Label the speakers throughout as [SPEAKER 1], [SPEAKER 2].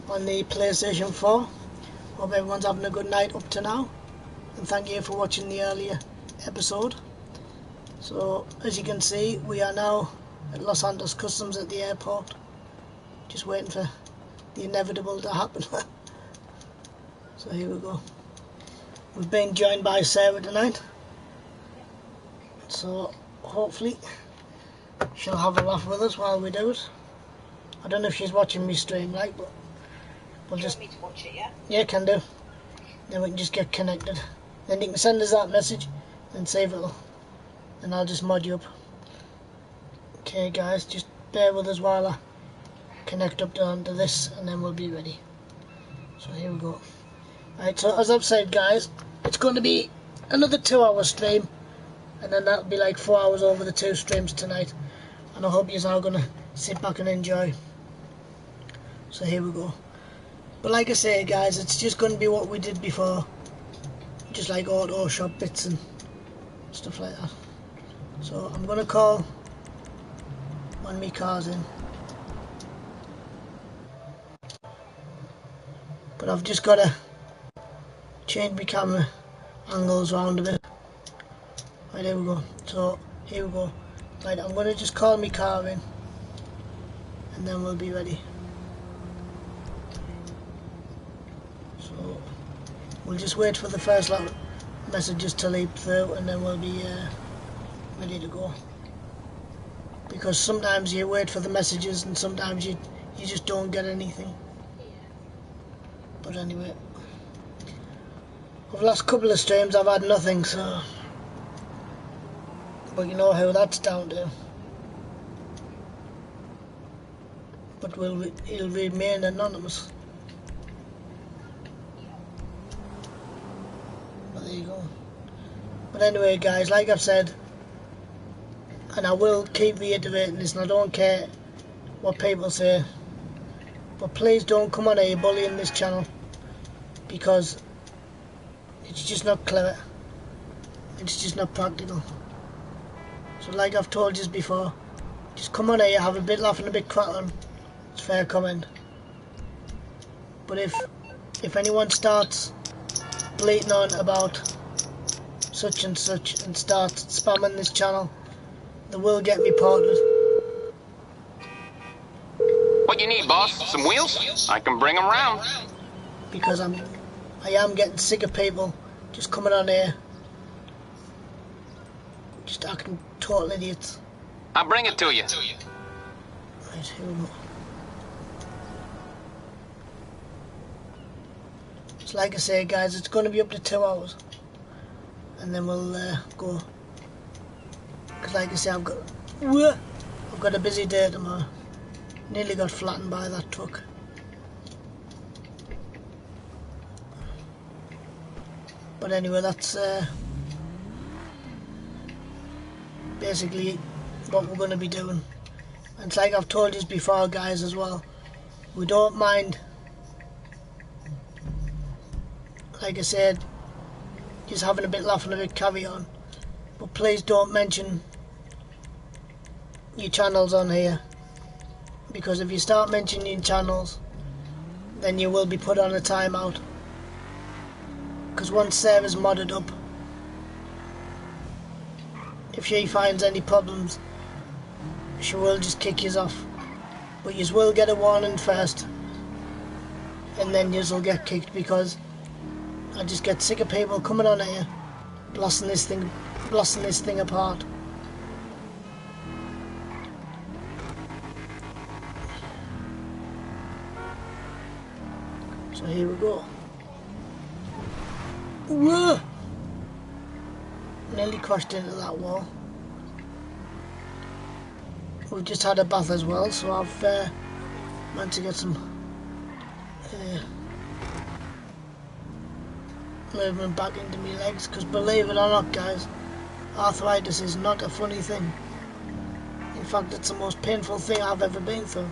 [SPEAKER 1] on the PlayStation 4. Hope everyone's having a good night up to now, and thank you for watching the earlier episode. So as you can see, we are now at Los Santos Customs at the airport, just waiting for the inevitable to happen. So here we go. We've been joined by Sarah tonight, so hopefully she'll have a laugh with us while we do it. I don't know if she's watching me stream, right, but we'll just...
[SPEAKER 2] You want me to watch it, yeah?
[SPEAKER 1] Yeah, can do. Then we can just get connected. Then you can send us that message and save it, and I'll just mod you up. Okay guys, just bear with us while I connect up onto this, and then we'll be ready. So here we go. Right, so as I've said guys, it's going to be another 2-hour stream, and then that'll be like 4 hours over the 2 streams tonight, and I hope you're all going to sit back and enjoy. So here we go. But like I say guys, it's just going to be what we did before, just like auto shop bits and stuff like that. So I'm going to call when my car's in, but I've just got to change my camera angles around a bit. Right, there we go. So here we go. Right, I'm going to just call my car in, and then we'll be ready. So we'll just wait for the first lot of messages to leap through, and then we'll be ready to go. Because sometimes you wait for the messages and sometimes you just don't get anything. But anyway, over the last couple of streams I've had nothing, so... But you know how that's down to. But it'll remain anonymous. But there you go. But anyway guys, like I've said, and I will keep reiterating this, and I don't care what people say, but please don't come on here bullying this channel, because it's just not clever, it's just not practical. So like I've told you before, just come on here, have a bit laugh and a bit crackling, it's fair comment. But if anyone starts bleating on about such and such and starts spamming this channel, they will get reported.
[SPEAKER 3] What you need, boss? Some wheels? I can bring them round.
[SPEAKER 1] Because I am getting sick of people just coming on here, just acting total idiots.
[SPEAKER 3] I'll bring it to you.
[SPEAKER 1] Right, here we go. So like I say guys, it's going to be up to 2 hours, and then we'll go. Because like I say, I've got a busy day tomorrow. Nearly got flattened by that truck. But anyway, that's basically what we're going to be doing. And it's like I've told you before guys as well, we don't mind, like I said, just having a bit laugh and a bit carry on. But please don't mention your channels on here, because if you start mentioning your channels, then you will be put on a timeout. Because once Sarah's modded up, if she finds any problems, she will just kick you off. But you will get a warning first, and then you will get kicked, because I just get sick of people coming on here blasting this thing apart. So here we go. Whoa! Nearly crashed into that wall. We've just had a bath as well, so I've meant to get some movement back into my legs, because believe it or not guys, arthritis is not a funny thing. In fact, it's the most painful thing I've ever been through,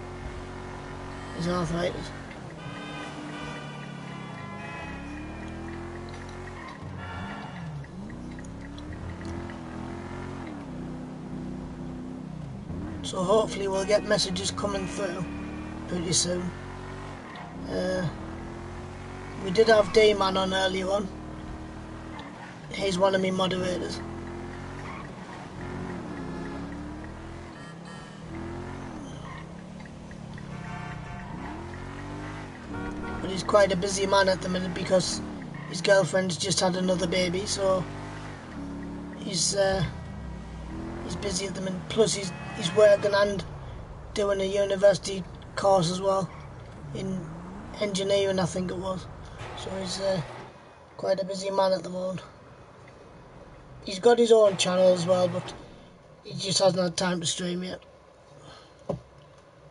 [SPEAKER 1] is arthritis. So hopefully we'll get messages coming through pretty soon. We did have Dayman on earlier on. He's one of my moderators. But he's quite a busy man at the minute because his girlfriend's just had another baby, so he's busy at the minute. Plus he's working and doing a university course as well in engineering, I think it was. So he's quite a busy man at the moment. He's got his own channel as well, but he just hasn't had time to stream yet.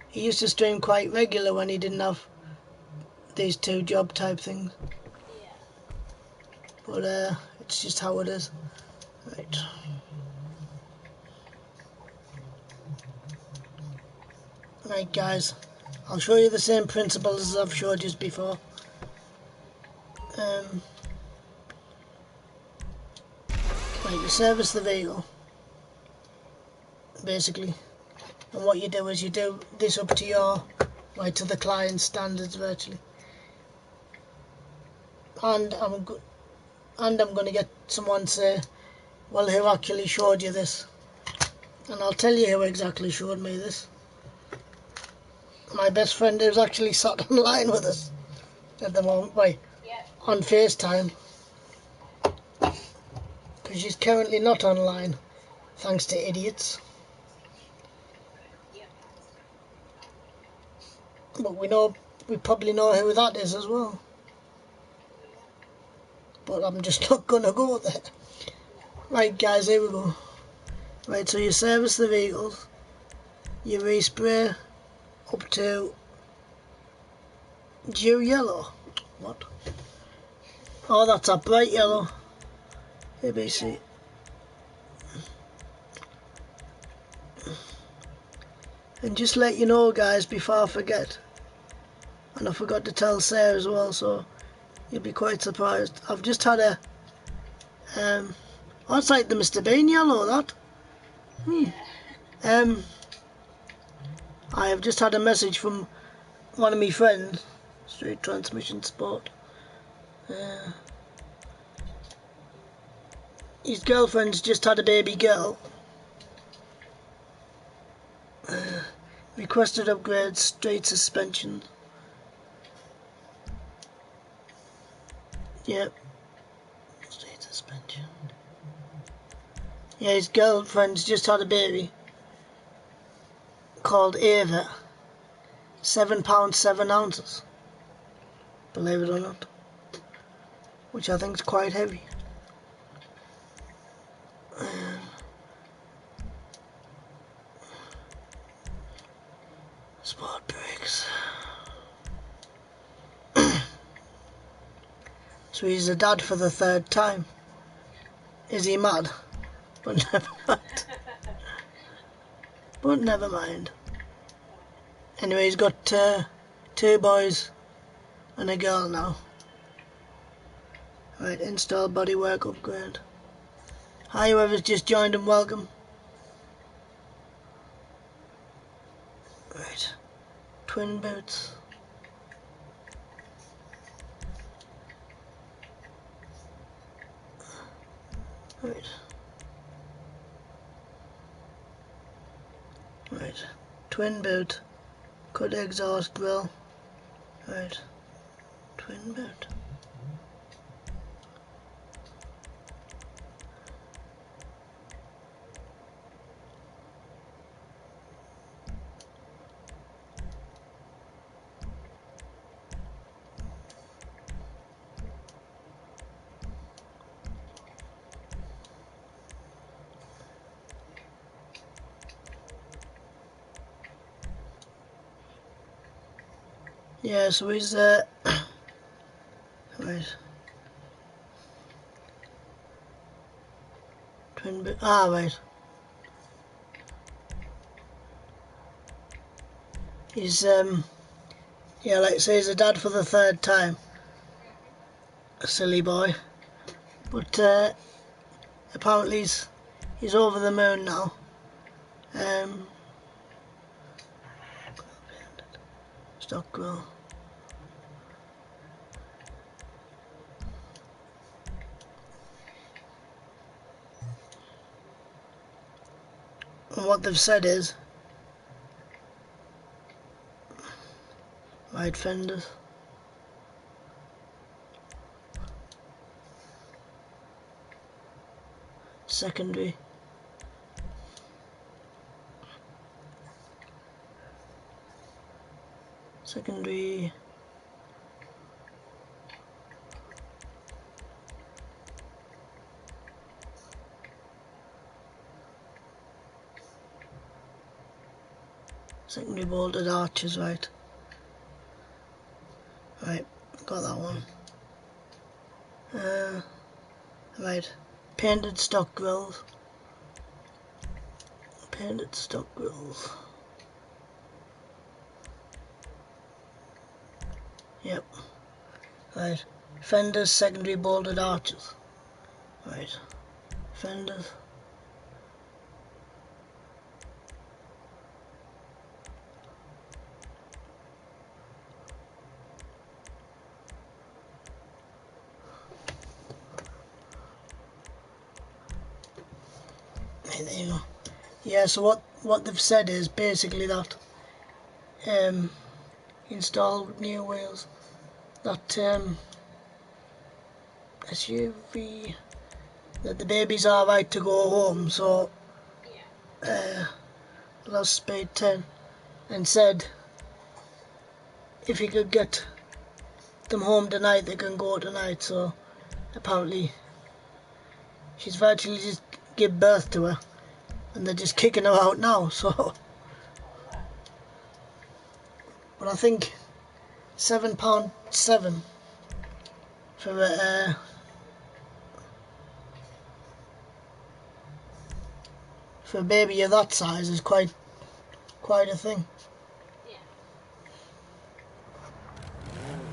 [SPEAKER 1] He used to stream quite regular when he didn't have these two job type things. But it's just how it is. Right. Right guys, I'll show you the same principles as I've showed you before. Right, you service the vehicle, basically. And what you do is you do this up to your, right, to the client standards virtually. And I'm going to get someone to say, well, who actually showed you this? And I'll tell you who exactly showed me this. My best friend who's actually sat online with us at the moment, right, on FaceTime. Because she's currently not online, thanks to idiots. But we probably know who that is as well. But I'm just not going to go there. Right guys, here we go. Right, so you service the vehicles, you respray up to due yellow. What? Oh, that's a bright yellow. ABC. And just let you know guys, before I forget, and I forgot to tell Sarah as well, so you'll be quite surprised. I've just had a oh, it's like the Mr. Bean yellow, that. I have just had a message from one of my friends, Street Transmission Sport. His girlfriend's just had a baby girl. Requested upgrade, straight suspension. Yep. Straight suspension. Yeah, his girlfriend's just had a baby called Ava. 7 pounds 7 ounces. Believe it or not. Which I think is quite heavy. Sport brakes. So he's a dad for the 3rd time. Is he mad? But never mind. But never mind. Anyway, he's got 2 boys and a girl now. Right, install bodywork upgrade. Hi, whoever's just joined, and welcome. Right, twin boots. Right. Right, twin boot. Cut exhaust grill. Right, twin boot. Yeah, so he's right. Twin boot. Ah, right. He's yeah, like I say, he's a dad for the 3rd time. A silly boy. But apparently he's over the moon now. Stock grill. And what they've said is, right fenders, secondary, secondary, secondary bolted arches, right. Right, got that one. Right, painted stock grills. Painted stock grills. Yep. Right, fenders, secondary bolted arches. Right, fenders. Right, there you go. Yeah, so what they've said is basically that install new wheels, that SUV, that the baby's alright to go home, so lost speed 10, and said if he could get them home tonight they can go tonight. So apparently she's virtually just give birth to her and they're just kicking her out now, so but I think £7.7 for a baby of that size is quite a thing.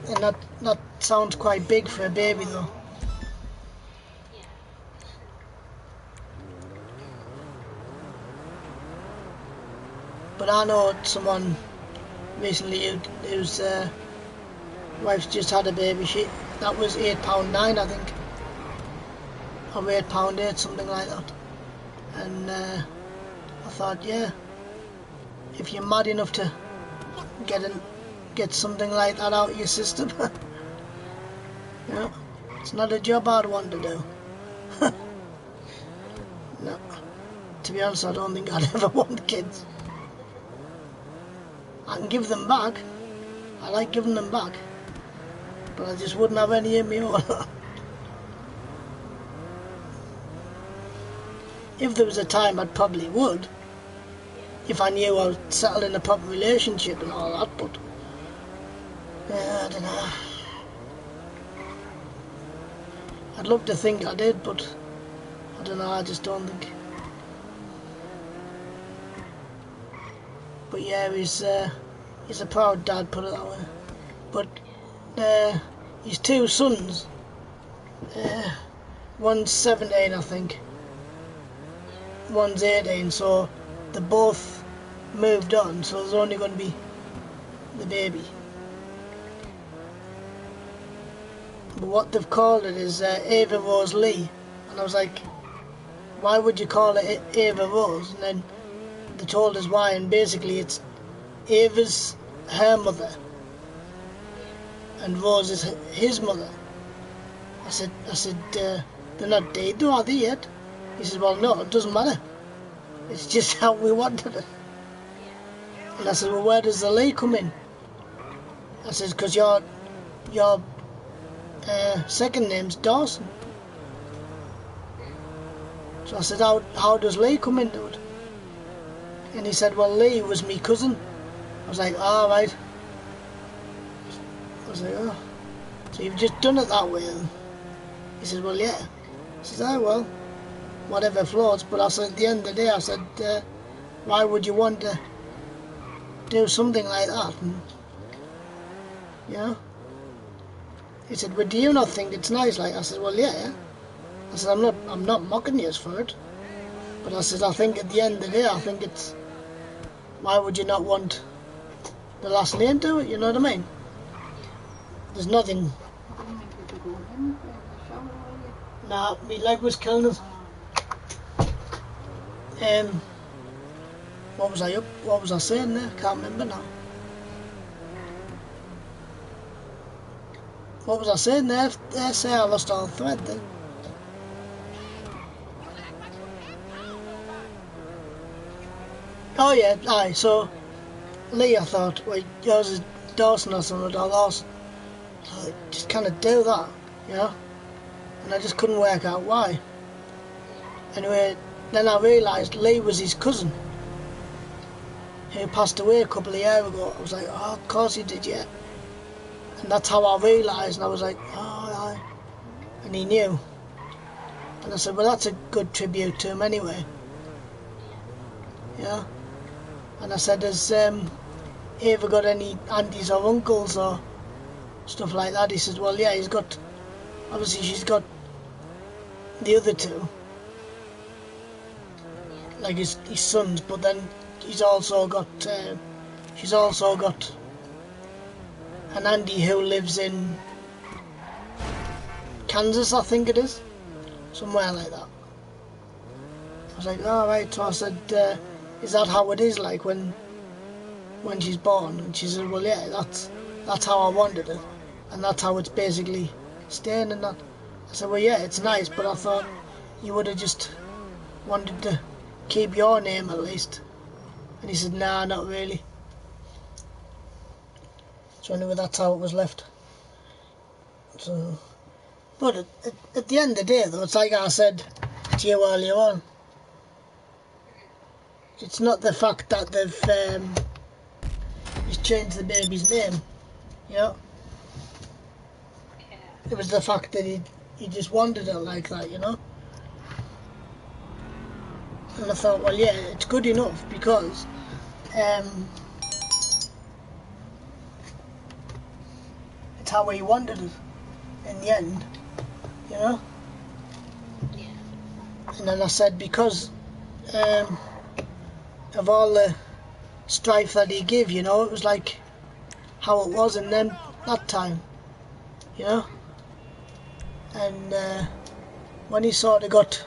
[SPEAKER 1] And that sounds quite big for a baby though. But I know someone recently whose wife's just had a baby. That was £8.9 I think, or £8.8, something like that. And I thought, yeah, if you're mad enough to get something like that out of your system, yeah, it's not a job I'd want to do. No, to be honest, I don't think I'd ever want kids. I can give them back. I like giving them back, but I just wouldn't have any in my own. If there was a time, I'd probably would, if I knew I was settled in a proper relationship and all that, but I don't know. I'd love to think I did, but I don't know, I just don't think. But yeah, he's a proud dad, put it that way. But his two sons, one's 17 I think, one's 18, so they both moved on, so there's only going to be the baby. But what they've called it is Ava Rose Lee, and I was like, why would you call it Ava Rose? And then they told us why, and basically it's Ava's her mother and Rose is his mother. I said they're not dead though, are they yet? He said, well no, it doesn't matter, it's just how we wanted it. And I said, well, where does the Lee come in? I said, because your second name's Dawson. So I said, how does Lee come into it? And he said, well, Lee was me cousin. I was like, all right. I was like, oh, so you've just done it that way then? He said, well, yeah. I said, oh, well, whatever floats. But I said, at the end of the day, I said, why would you want to do something like that? And, you know? He said, well, do you not think it's nice? Like, I said, well, yeah. I said, I'm not mocking you for it. But I said, I think at the end of the day, I think it's, why would you not want the last name to it? You know what I mean? There's nothing. Nah, my leg was killing us. What was I up? What was I saying there? Can't remember now. What was I saying there? Say I lost all thread then. Oh yeah, aye, so Lee, I thought, well, yours is Dawson or something, or Lawson. So I just kind of do that, you know? And I just couldn't work out why. Anyway, then I realised Lee was his cousin, who passed away a couple of years ago. I was like, oh, of course he did, yeah. And that's how I realised, and I was like, oh, aye. And he knew. And I said, well, that's a good tribute to him anyway. Yeah. And I said, has Ava got any aunties or uncles or stuff like that? He said, well, yeah, he's got, obviously she's got the other two, like his sons, but then he's also got, she's also got an auntie who lives in Kansas, I think it is, somewhere like that. I was like, oh, right. So I said, is that how it is, like when she's born? And she said, well, yeah, that's how I wanted it, and that's how it's basically staying and that. I said, well, yeah, it's nice, but I thought you would have just wanted to keep your name at least. And he said, nah, not really. So anyway, that's how it was left. So, but at the end of the day, though, it's like I said to you earlier on, it's not the fact that they've just changed the baby's name, you know. It was the fact that he just wanted it like that, you know. And I thought, well, yeah, it's good enough because it's how he wanted it in the end, you know. And then I said, because of all the strife that he gave, you know, it was like how it was in that time, you know. And when he sort of got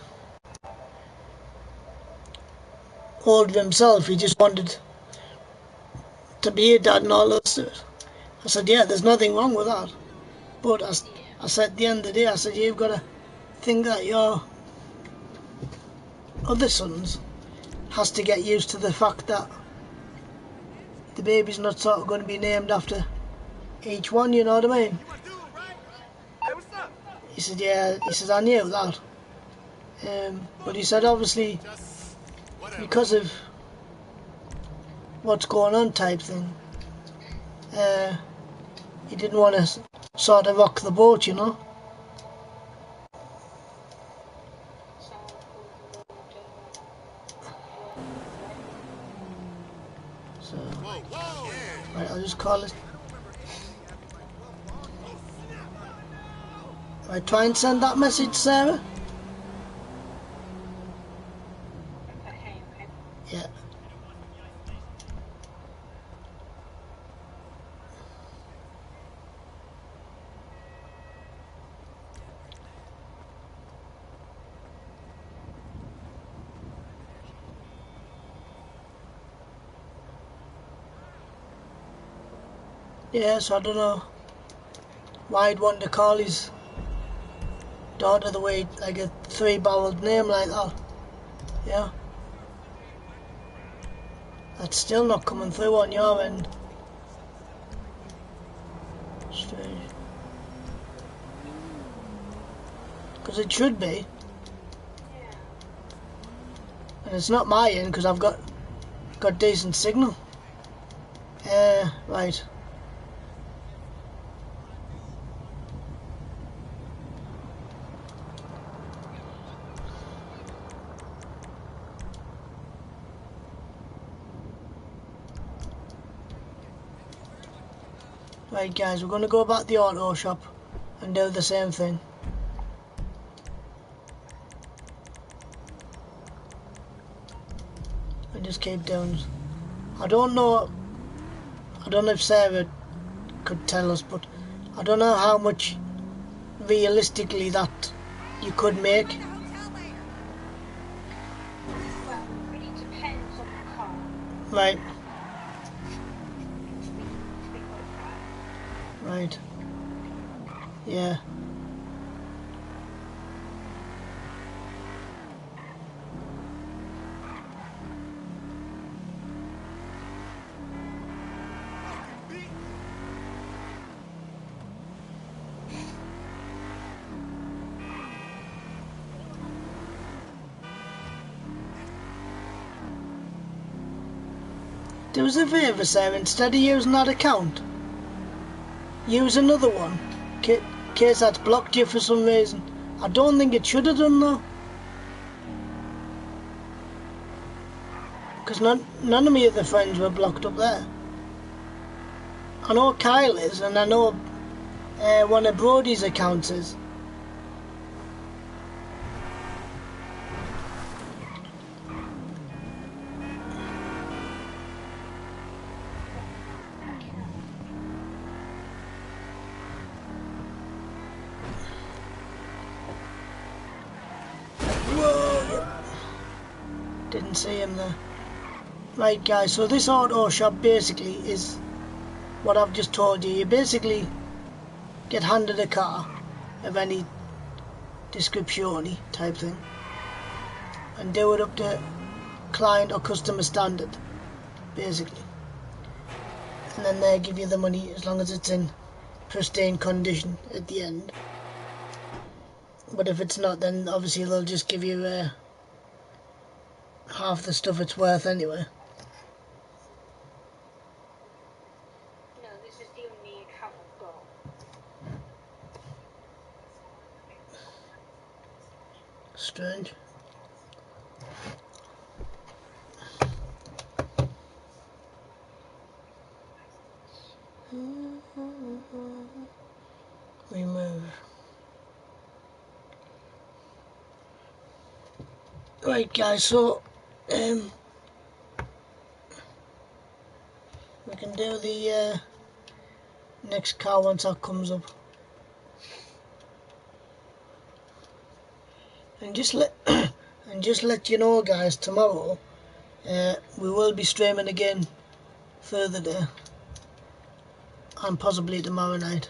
[SPEAKER 1] hold of himself, he just wanted to be a dad and all that. I said, yeah, there's nothing wrong with that, but I said at the end of the day, I said, you've got to think that your other sons has to get used to the fact that the baby's not sort of going to be named after each one, you know what I mean? He said, yeah, he says, I knew that. But he said, obviously, because of what's going on type thing, he didn't want to sort of rock the boat, you know. So, right, I'll just call it. Right, try and send that message, Sarah. Yeah. Yeah, so I don't know why he'd want to call his daughter the way, like a three-barreled name like that. Yeah. That's still not coming through on your end. Strange. Because it should be. And it's not my end because I've got decent signal. Right. Right guys, we're going to go back to the auto shop and do the same thing. And just keep doing it. I don't know if Sarah could tell us, but I don't know how much realistically that you could make.
[SPEAKER 2] Well, it really depends on the car.
[SPEAKER 1] Right. Right. Yeah. Do us a favour, sir, instead of using that account, use another one, in case that's blocked you for some reason. I don't think it should have done though, because none of my other friends were blocked up there. I know Kyle is, and I know one of Brody's accounts is. Whoa! Didn't see him there. Right guys, so this auto shop basically is what I've just told you. You basically get handed a car of any description type thing and do it up to client or customer standard basically, and then they give you the money as long as it's in pristine condition at the end. But if it's not, then obviously they'll just give you half the stuff it's worth anyway.
[SPEAKER 2] No, this is the only account I've got.
[SPEAKER 1] Strange. Remove. Right guys, so we can do the next car once that comes up. And just let you know guys, tomorrow we will be streaming again further there, and possibly tomorrow night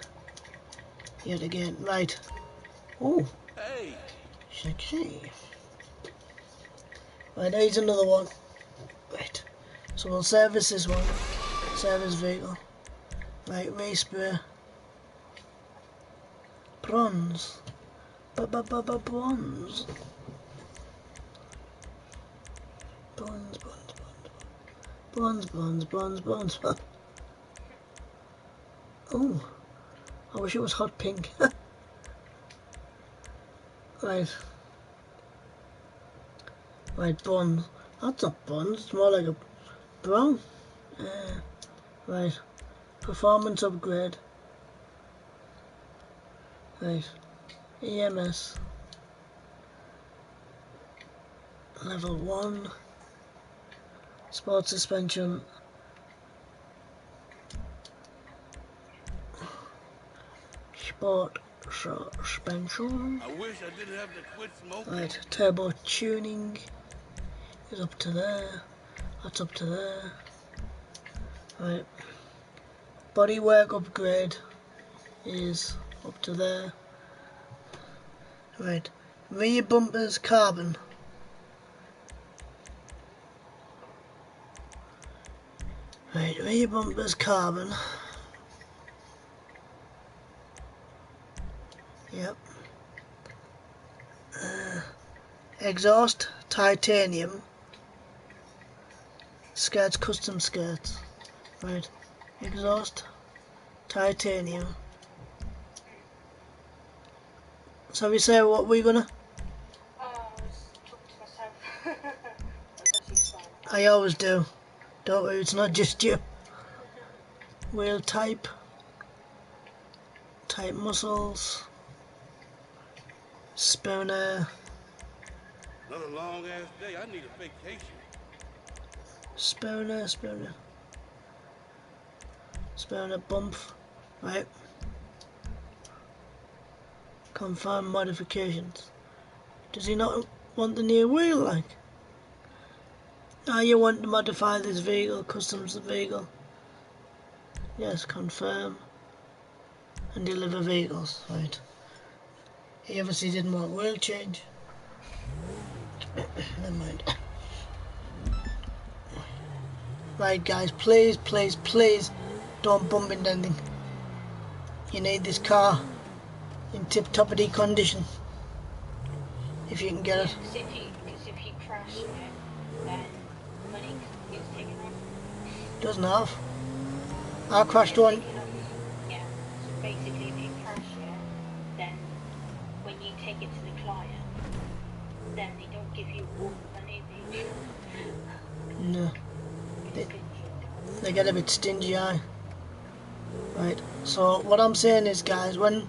[SPEAKER 1] yet again. Right. Oh,
[SPEAKER 4] Hey.
[SPEAKER 1] sexy. Right, here's another one. Right, so we'll service this one. Service vehicle. Right, respray. Bronze. Bronze. Bronze. Oh, I wish it was hot pink. Right. Right, bronze. That's not bronze, it's more like a brown. Right. Performance upgrade. Right. EMS. Level 1. Sport suspension. Sport suspension.
[SPEAKER 4] I wish I didn't have to quit smoking.
[SPEAKER 1] Right, turbo tuning is up to there. That's up to there. Right. Bodywork upgrade is up to there. Right. Rear bumpers carbon. Right, rear bumpers carbon. Yep. Exhaust titanium. Skirts custom skirts. Right. Exhaust titanium. So we say what we're gonna.
[SPEAKER 2] Oh, I was talking to myself. That's actually fine.
[SPEAKER 1] I always do. Don't worry, it's not just you. Wheel type. Type muscles. Spooner.
[SPEAKER 4] Another long ass day. I need a vacation.
[SPEAKER 1] Spooner bump. Right. Confirm modifications. Does he not want the new wheel like? You want to modify this vehicle, customs the vehicle. Yes, confirm. And deliver vehicles, right. He obviously didn't want wheel change. Never mind. Right guys, please, please, please don't bump into anything. You need this car in tip-toppity condition. If you can get it.
[SPEAKER 2] Because if you crash it, then money gets taken off.
[SPEAKER 1] Doesn't have. I crashed one.
[SPEAKER 2] Yeah, so basically if you crash it, then when you take it to the client, then they don't give you all the money
[SPEAKER 1] No. They get a bit stingy, aye. Right, so what I'm saying is, guys, when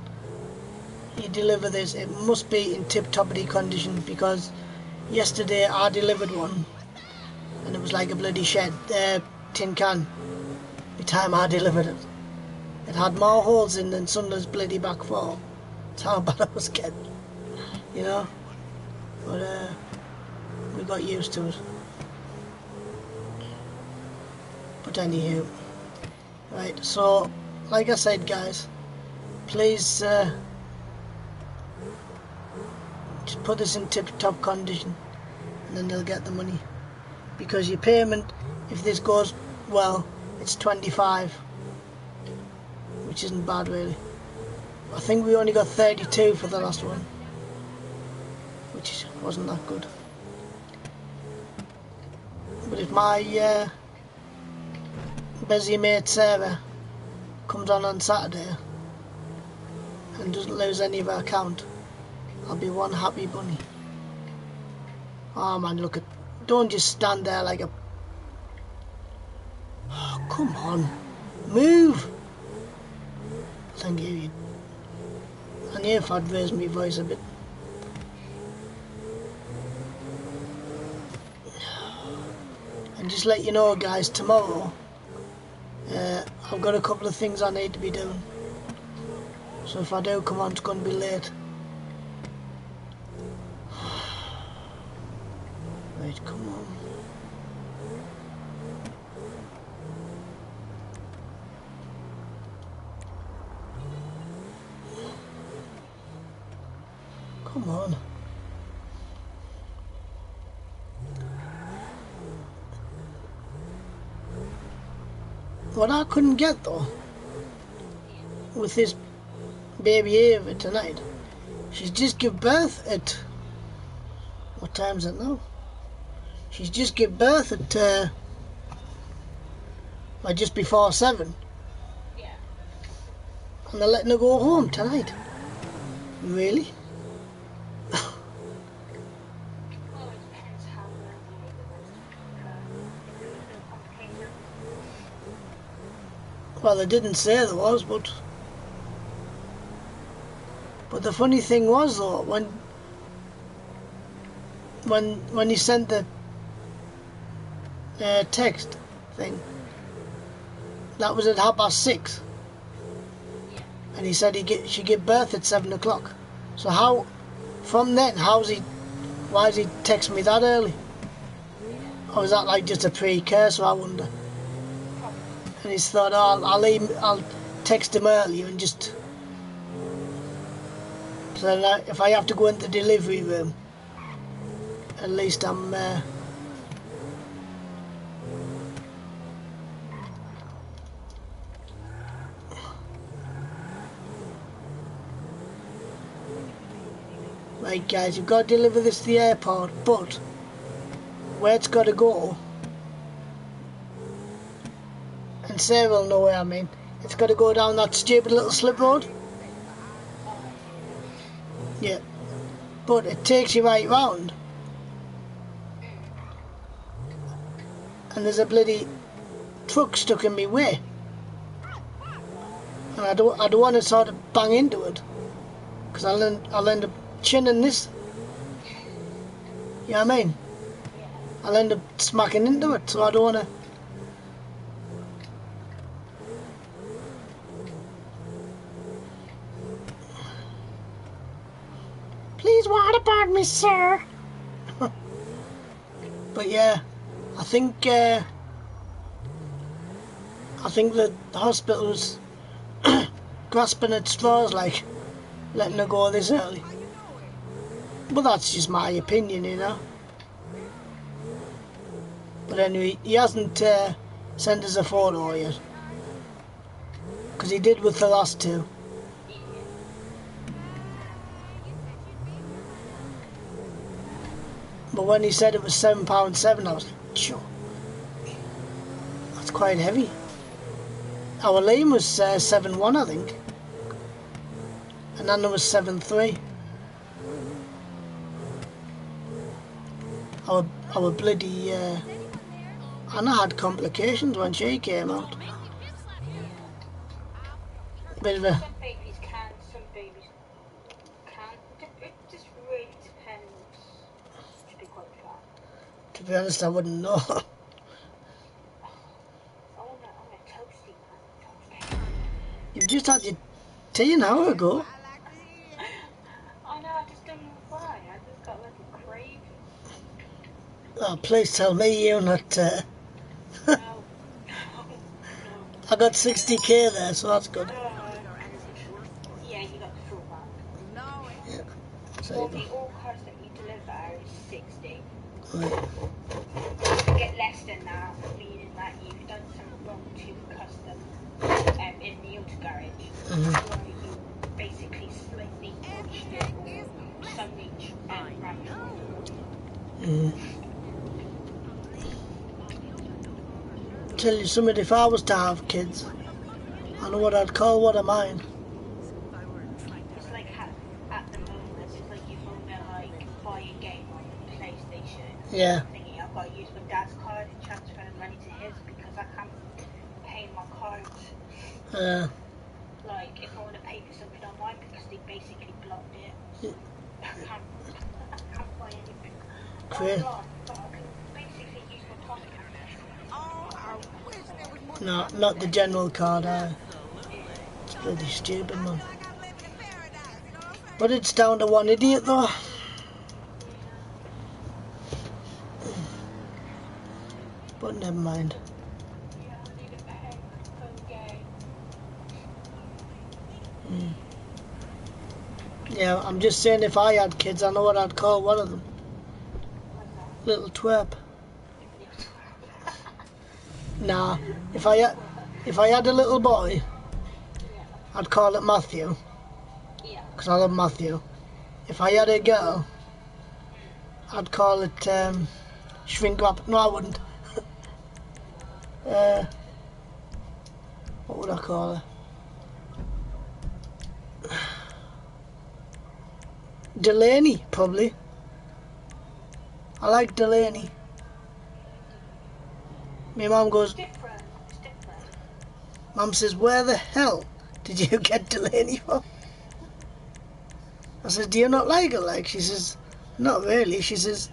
[SPEAKER 1] you deliver this, it must be in tip-toppity condition, because yesterday I delivered one and it was like a bloody tin can. The time I delivered it, it had more holes in than Sunday's bloody back four. That's how bad I was getting, you know. But we got used to it. But anywho, right, so like I said, guys, please just put this in tip-top condition and then they'll get the money, because your payment, if this goes well, it's 25, which isn't bad really. I think we only got 32 for the last one, which wasn't that good. But if my busy mate server comes on Saturday and doesn't lose any of our account, I'll be one happy bunny. Oh man, look at, don't just stand there like a, oh, come on, move. Thank you. I knew if I'd raise my voice a bit. And just let you know, guys, tomorrow I've got a couple of things I need to be doing, so if I do come on, it's going to be late. Right, come on. Come on. What I couldn't get though, with this baby Ava tonight, she's just give birth at, what time is it now? She's just give birth at like just before 7.
[SPEAKER 2] Yeah.
[SPEAKER 1] And they're letting her go home tonight. Really?
[SPEAKER 2] Well, it depends how well the labour was. If it was a complication.
[SPEAKER 1] Well, they didn't say there was, but the funny thing was though, when he sent the text thing, that was at 6:30, and he said she gave birth at 7 o'clock. So how, from then, why is he texting me that early? Or is that like just a precursor, I wonder? And he's thought, oh, I'll text him earlier and just, so that if I have to go into the delivery room, at least I'm right guys, you've got to deliver this to the airport, but where it's got to go, and Sarah will know where I mean, it's got to go down that stupid little slip road. Yeah, but it takes you right round, and there's a bloody truck stuck in my way, and I don't want to sort of bang into it, because I'll end up chinning this. You know what I mean? I'll end up smacking into it, so I don't want to. Please, what about me, sir? But yeah, I think the hospital was grasping at straws, like letting her go this early. But that's just my opinion, you know. But anyway, he hasn't sent us a photo yet, because he did with the last two. But when he said it was £7.7, I was like, sure, that's quite heavy. Our lane was 7.1, I think, and then there was 7.3. Our bloody Anna had complications when she came out. Bit of a...
[SPEAKER 2] Some babies can, some babies can't. It just really depends, to be quite frank.
[SPEAKER 1] To be honest, I wouldn't know.
[SPEAKER 2] I'm a toasty man.
[SPEAKER 1] You've just had your tea an hour ago.
[SPEAKER 2] I know, I just don't know why. I just got like a craving.
[SPEAKER 1] Oh, please tell me you're not...
[SPEAKER 2] No.
[SPEAKER 1] I got 60k there, so that's good.
[SPEAKER 2] Yeah, you got the full mark.
[SPEAKER 1] Yeah.
[SPEAKER 2] All cars that you deliver is 60.
[SPEAKER 1] Right.
[SPEAKER 2] You get less than that, meaning that you've done something wrong to the custom in the auto garage. Or you basically slightly pushed it or something and rammed it.
[SPEAKER 1] Tell you something, if I was to have kids, I know what I'd call one of mine.
[SPEAKER 2] It's like at the moment, it's like you want to like buy a game on PlayStation.
[SPEAKER 1] Yeah.
[SPEAKER 2] Thinking I've got to use my dad's card and transfer the money to his because I can't pay my cards. Like if I want to pay for something online because they basically blocked it. I can't buy anything.
[SPEAKER 1] Great.
[SPEAKER 2] But I can basically use my card.
[SPEAKER 1] No, not the general card, it's bloody stupid, man. But it's down to one idiot, though. But never mind.
[SPEAKER 2] Yeah, I need to pay for the game.
[SPEAKER 1] Yeah, I'm just saying if I had kids, I know what I'd call one of them. Little twerp. Nah, if I had a little boy, I'd call it Matthew, because I love Matthew. If I had a girl, I'd call it Shrink Wrap. No, I wouldn't. What would I call her? Delaney, probably. I like Delaney. My mum goes,
[SPEAKER 2] It's different.
[SPEAKER 1] Mum says, where the hell did you get Delaney from? I says, do you not like her? Like, she says, not really. She says,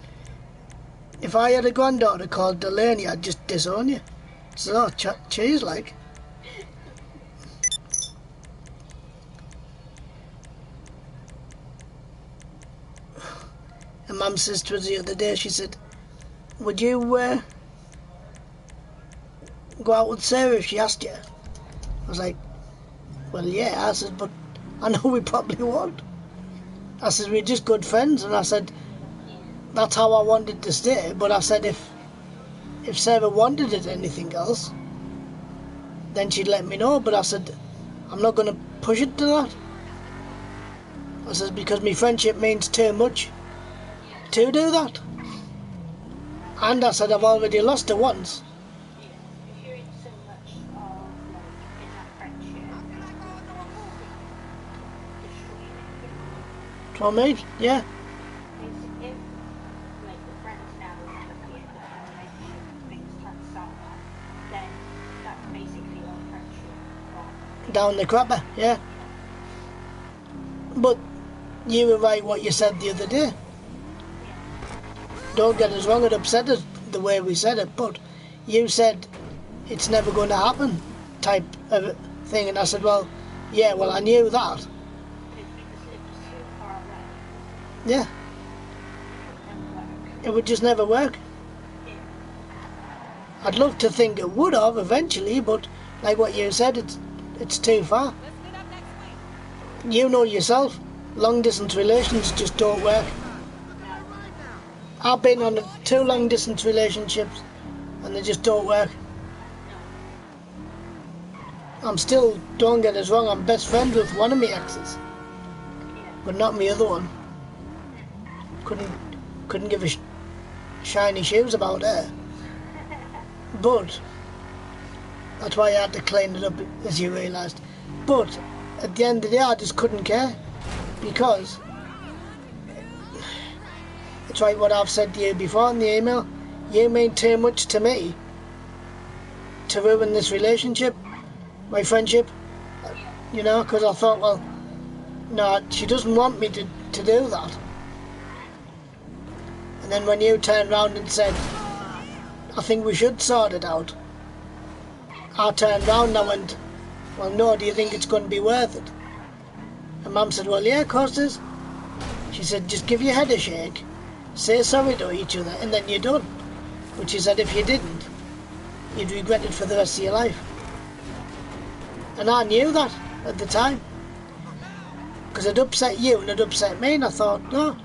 [SPEAKER 1] if I had a granddaughter called Delaney, I'd just disown you. So, cheese, like. And Mum says to us the other day, she said, would you go out with Sarah if she asked you? I was like, well, yeah. I said, but I know we probably won't. I said, we're just good friends. And I said, that's how I wanted to stay. But I said, if Sarah wanted it anything else, then she'd let me know. But I said, I'm not going to push it to that. I said, because my friendship means too much to do that. And I said, I've already lost her once.
[SPEAKER 2] If you're in so much of like in that friendship,
[SPEAKER 1] Do you know what I mean? Yeah.
[SPEAKER 2] if like the friends now at the end of the relationship things turn sour, then that's basically our friendship.
[SPEAKER 1] Down the crapper, yeah. But you were right what you said the other day. Don't get us wrong, it upset us the way we said it, but you said it's never going to happen type of thing, and I said, well, yeah, well, I knew that.
[SPEAKER 2] Because it was too far away.
[SPEAKER 1] Yeah,
[SPEAKER 2] It would never work.
[SPEAKER 1] it would just never work.
[SPEAKER 2] I
[SPEAKER 1] I'd love to think it would have eventually, but like what you said, it's too far. You know yourself, long distance relations just don't work. I've been on 2 long distance relationships and they just don't work. I'm still, don't get us wrong, I'm best friends with one of my exes, but not my other one. Couldn't give a shiny shoes about her. But that's why I had to clean it up, as you realised. But at the end of the day, I just couldn't care, because it's right what I've said to you before in the email. You mean too much to me to ruin this relationship, my friendship, you know, because I thought, well, no, she doesn't want me to do that. And then when you turned round and said, I think we should sort it out, I turned round and I went, well, no, do you think it's going to be worth it? And Mum said, well, yeah, of course it is. She said, just give your head a shake, say sorry to each other, and then you're done. Which she said, if you didn't, you'd regret it for the rest of your life. And I knew that at the time, because it upset you and it upset me, and I thought, no,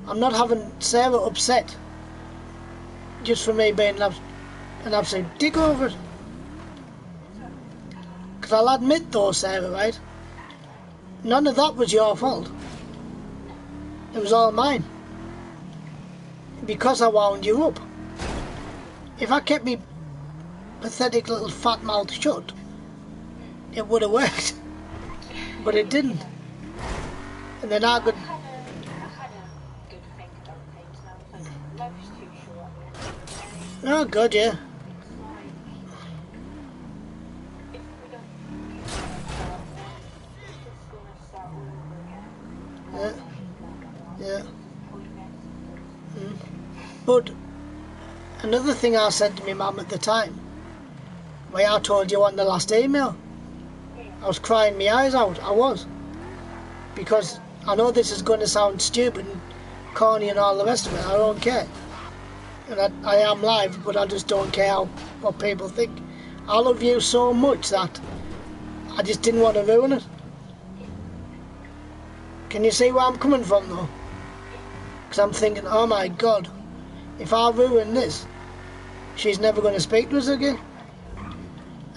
[SPEAKER 1] I'm not having Sarah upset just for me being an absolute dick over it. Because I'll admit though, Sarah, right, none of that was your fault. It was all mine. Because I wound you up. If I kept me pathetic little fat mouth shut, it would have worked. But it didn't. And then I could... Oh God, yeah. Yeah. Yeah. But another thing I said to my mum at the time, why I told you on the last email, I was crying my eyes out. I was. Because I know this is going to sound stupid and corny and all the rest of it. I don't care. And I am live, but I just don't care what people think. I love you so much that I just didn't want to ruin it. Can you see where I'm coming from though? Because I'm thinking, oh my God, if I ruin this, she's never going to speak to us again.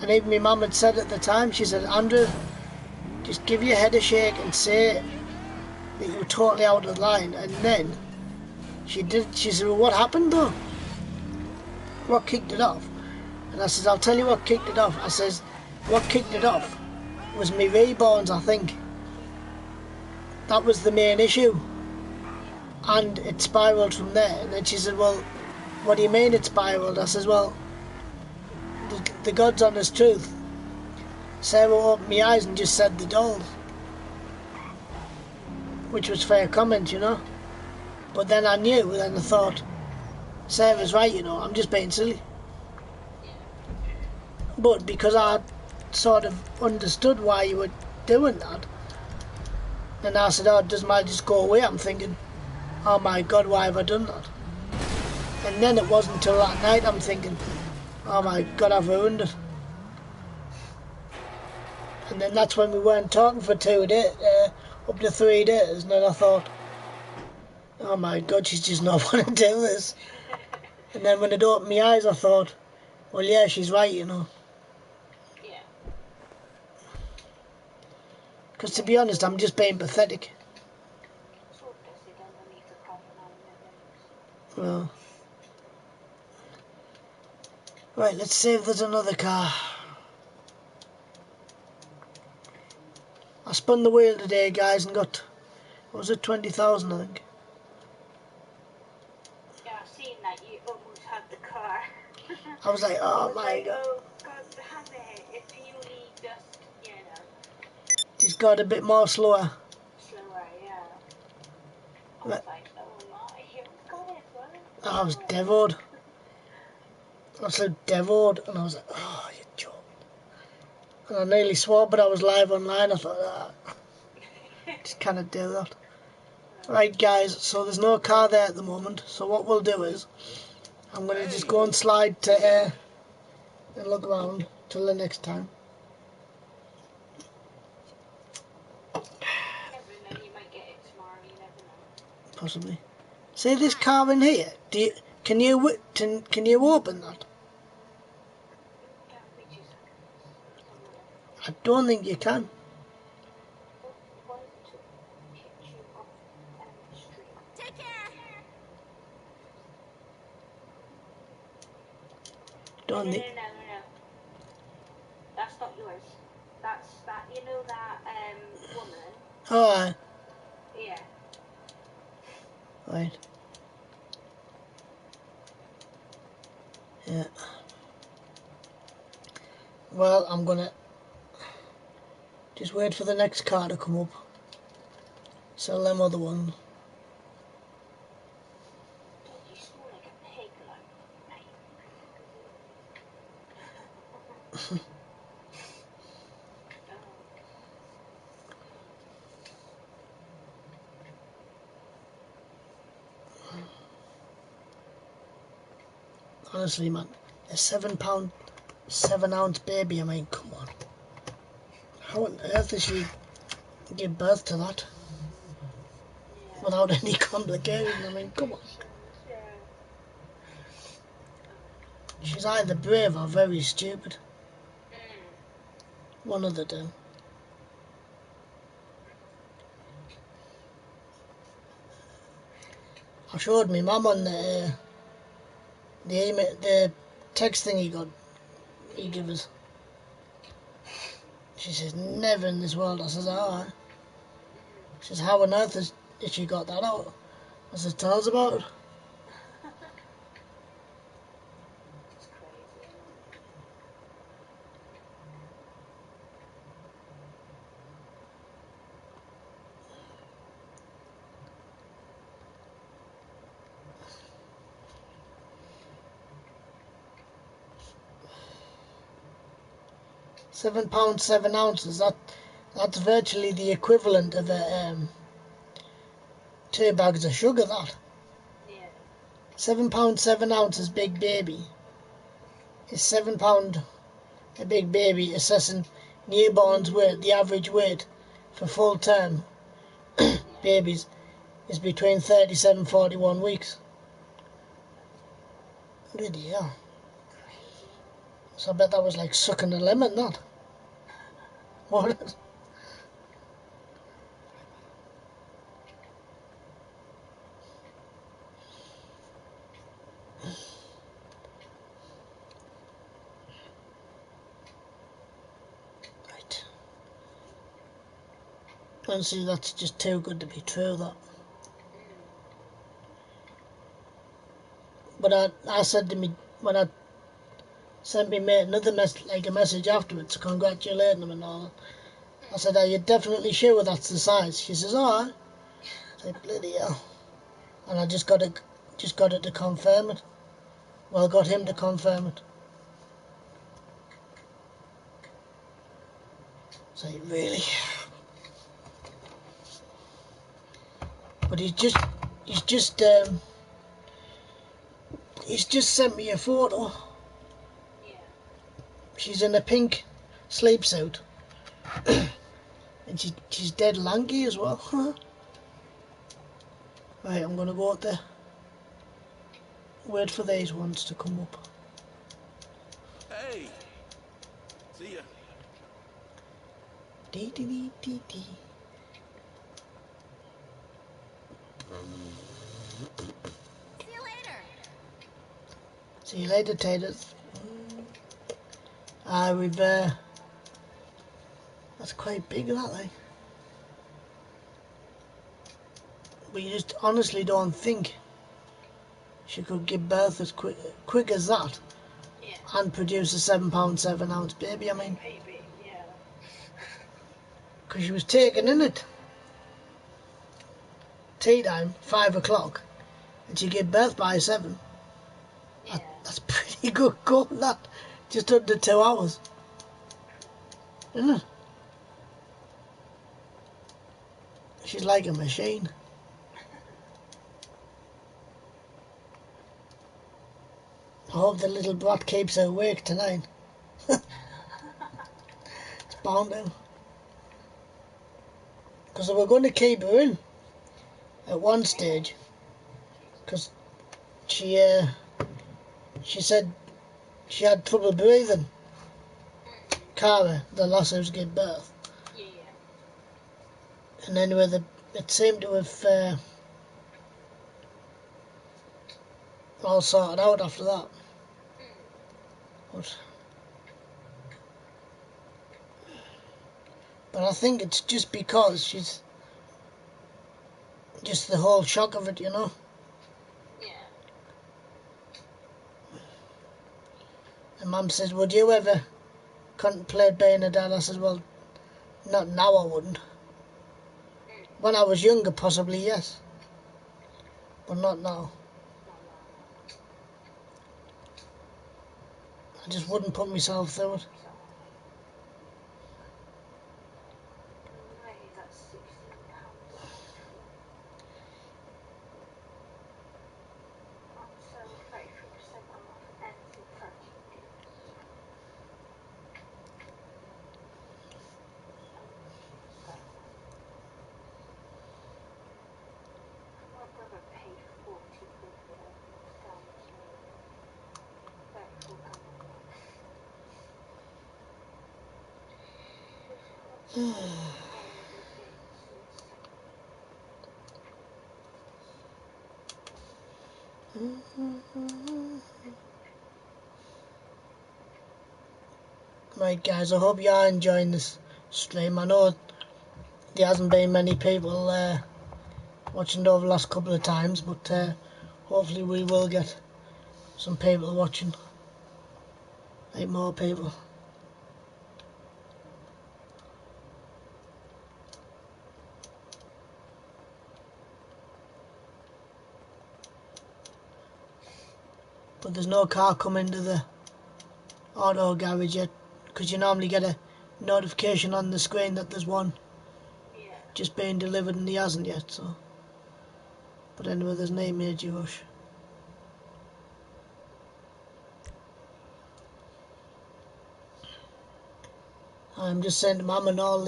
[SPEAKER 1] And even my mum had said at the time, she said, Andrew, just give your head a shake and say that you were totally out of line. And then she said, well, what happened though? What kicked it off? And I said, I'll tell you what kicked it off. I says, what kicked it off was me reborns, I think. That was the main issue. And it spiralled from there. And then she said, well, what do you mean it spiralled? I says, well, the God's honest truth. Sarah opened my eyes and just said the dolls. Which was fair comment, you know. But then I knew, and then I thought, Sarah's right, you know, I'm just being silly. But because I sort of understood why you were doing that, and I said, oh, doesn't matter, just go away, I'm thinking, oh my God, why have I done that? And then it wasn't until that night I'm thinking, oh my God, I've ruined it. And then that's when we weren't talking for 2 days, up to 3 days, and then I thought, oh my God, she's just not want to do this. And then when it opened my eyes, I thought, well, yeah, she's right, you know.
[SPEAKER 2] Yeah.
[SPEAKER 1] Because to be honest, I'm just being pathetic. Well, right, let's see if there's another car. I spun the wheel today, guys, and got, what was it, 20,000, I think.
[SPEAKER 2] Yeah, I've seen that. You almost had the car.
[SPEAKER 1] I was like, oh my God.
[SPEAKER 2] Oh, God damn it. If you only just, you know.
[SPEAKER 1] Just got a bit more slower.
[SPEAKER 2] Slower, yeah. I was like, oh my, here we go, what?
[SPEAKER 1] I was devoed. I was so devoed, and I was like, oh, you joke. And I nearly swore, but I was live online. I thought, just kind of do that. Right, guys, so there's no car there at the moment. So what we'll do is, I'm going to just go and slide to and look around till the next time.
[SPEAKER 2] You never know, you might get it tomorrow, you never know.
[SPEAKER 1] Possibly. See this car in here? Can you open that?
[SPEAKER 2] Yeah, wait 2 seconds.
[SPEAKER 1] I don't think you can.
[SPEAKER 2] Want to pick you off the street. Take care!
[SPEAKER 1] Don't
[SPEAKER 2] No.
[SPEAKER 1] think.
[SPEAKER 2] That's not yours. That's that. You know that woman.
[SPEAKER 1] Oh,
[SPEAKER 2] Yeah.
[SPEAKER 1] right. Yeah. Well, I'm gonna just wait for the next car to come up. Sell them other ones.
[SPEAKER 2] You smell like a pig, like.
[SPEAKER 1] Honestly, man, a 7 pound, 7 ounce baby. I mean, come on. How on earth did she give birth to that without any complications? I mean, come on. She's either brave or very stupid. One of the two. I showed me mum on the email, the text thing he gave us. She says, never in this world. I says, alright. She says, how on earth has she got that out? I says, tell us about it. £7, 7 ounces. That's virtually the equivalent of a 2 bags of sugar. That.
[SPEAKER 2] Yeah.
[SPEAKER 1] £7, 7 ounces big baby is £7 a big baby. Assessing newborns' weight, the average weight for full term babies is between 37 and 41 weeks. Bloody hell. So I bet that was like sucking a lemon, that. What? Right. Honestly, that's just too good to be true, that. But I said to me, when I sent me mate another a message afterwards, congratulating him and all that, I said, are you definitely sure that's the size? She says, alright. I said, bloody hell. And I just got it to confirm it. Well, got him to confirm it. So really. But he's just sent me a photo.
[SPEAKER 2] Yeah.
[SPEAKER 1] She's in a pink sleep suit. And she's dead lanky as well. Right, I'm gonna go out there. Wait for these ones to come up.
[SPEAKER 4] Hey. See ya.
[SPEAKER 1] Dee dee dee dee dee.
[SPEAKER 2] See you later.
[SPEAKER 1] See you later, taters. We've that's quite big, that like. But you just honestly don't think she could give birth as quick as that.
[SPEAKER 2] Yeah.
[SPEAKER 1] And produce a £7, 7 ounce baby. I mean,
[SPEAKER 2] Baby, yeah.
[SPEAKER 1] because she was taken in it. Tea time, 5 o'clock, and she gave birth by 7.
[SPEAKER 2] Yeah.
[SPEAKER 1] That's pretty good going, that. Just under 2 hours. Isn't it? She's like a machine. I hope the little brat keeps her awake tonight. It's bound to. Because they were going to keep her in at one stage. Because she said she had trouble breathing. Cara, the lass who's gave birth.
[SPEAKER 2] Yeah.
[SPEAKER 1] And anyway, it seemed to have all sorted out after that. But I think it's just because she's just the whole shock of it, you know.
[SPEAKER 2] Yeah.
[SPEAKER 1] And Mum says, would you ever contemplate being a dad? I said, well, not now, I wouldn't. When I was younger, possibly, yes. But not now. I just wouldn't put myself through it. Right guys, I hope you are enjoying this stream. I know there hasn't been many people watching it over the last couple of times, but hopefully we will get some people watching, like more people. But there's no car coming to the auto garage yet, because you normally get a notification on the screen that there's one just being delivered, and he hasn't yet. So, but anyway, there's no major rush. I'm just saying to Mum and all,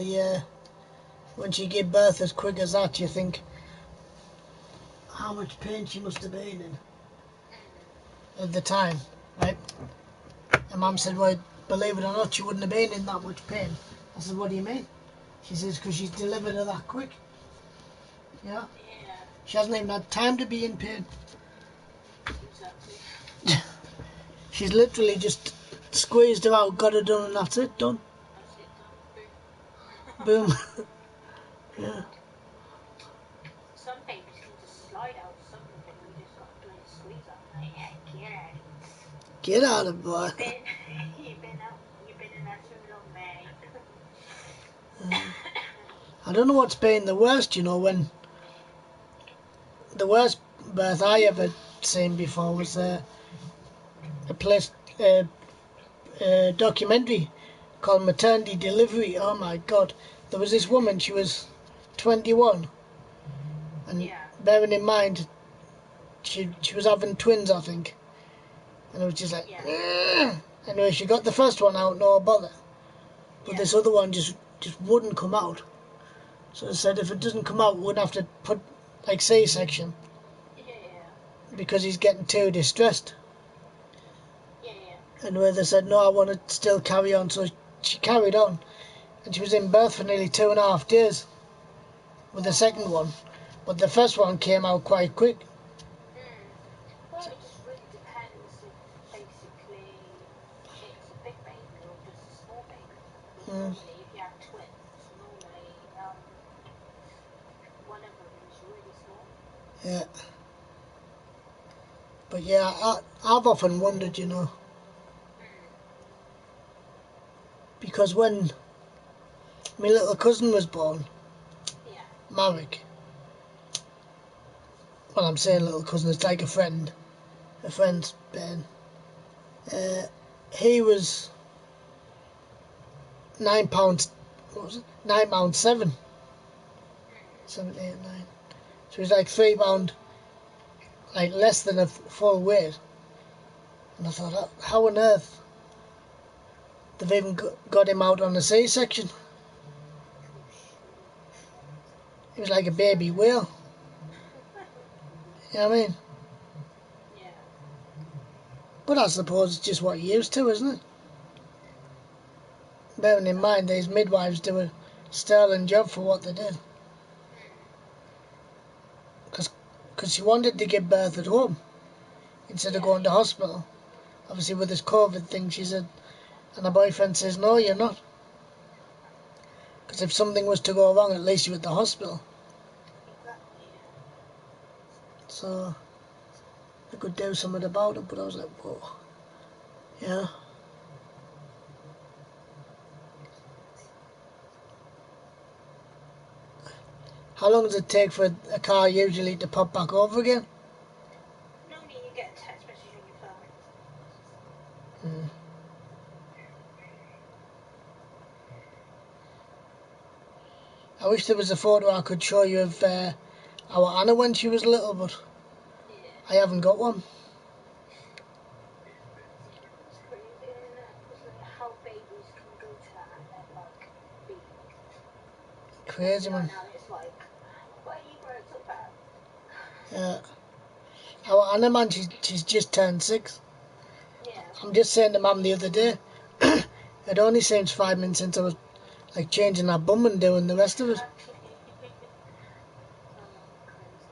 [SPEAKER 1] when she gave birth as quick as that, you think how much pain she must have been in at the time, right? And Mum said, well, believe it or not, she wouldn't have been in that much pain. I said, what do you mean? She says, because she's delivered her that quick. Yeah? She hasn't even had time to be in pain.
[SPEAKER 2] Exactly.
[SPEAKER 1] She's literally just squeezed her out, got her done, and that's it, done. Boom. Yeah.
[SPEAKER 2] Some babies can just slide out, some of them you just got to bloody squeeze out. Like,
[SPEAKER 1] get out of it, boy.
[SPEAKER 2] You've been in there too long, mate.
[SPEAKER 1] I don't know what's been the worst, you know, when the worst birth I ever seen before was a documentary called Maternity Delivery. Oh my God. There was this woman, she was 21, and bearing in mind she was having twins, I think, and it was just like anyway, she got the first one out, no bother, but this other one just wouldn't come out. So I said, if it doesn't come out, we'd have to put like C-section, because he's getting too distressed. And where they said, no, I want to still carry on. So she carried on, and she was in birth for nearly 2.5 days with the second one, but the first one came out quite quick.
[SPEAKER 2] Well, it just really depends if basically it's a big baby or just a small baby. Normally, if you have twins, normally one of them is really small.
[SPEAKER 1] Yeah. But yeah, I've often wondered, you know, because when my little cousin was born, Marek, well, I'm saying little cousin, it's like a friend's Ben. He was £9, what was it? £9.7. 7, 8, 9. So he was like £3, like less than a full weight. And I thought, how on earth They've even got him out on a C-section. He was like a baby whale. You know what I mean?
[SPEAKER 2] Yeah.
[SPEAKER 1] But I suppose it's just what you're used to, isn't it? Bearing in mind these midwives do a sterling job for what they did. Because she wanted to give birth at home instead of going to hospital. Obviously with this COVID thing, she said, and her boyfriend says, no, you're not. Because if something was to go wrong, at least you're at the hospital.
[SPEAKER 2] Exactly.
[SPEAKER 1] So I could do something about it, but I was like, whoa. Yeah. How long does it take for a car usually to pop back over again?
[SPEAKER 2] Normally you get a text message on your phone.
[SPEAKER 1] I wish there was a photo I could show you of our Anna when she was little, but
[SPEAKER 2] Yeah.
[SPEAKER 1] I haven't got one.
[SPEAKER 2] It's crazy, isn't it? It's like how babies can go to that and then like be
[SPEAKER 1] Crazy,
[SPEAKER 2] right
[SPEAKER 1] man.
[SPEAKER 2] now it's like, why are you growing so fast?
[SPEAKER 1] Our Anna, man, she's just turned 6.
[SPEAKER 2] Yeah.
[SPEAKER 1] I'm just saying to Mum the other day, it only seems 5 minutes since I was like changing her bum and doing the rest of it.
[SPEAKER 2] Exactly. Oh, crazy.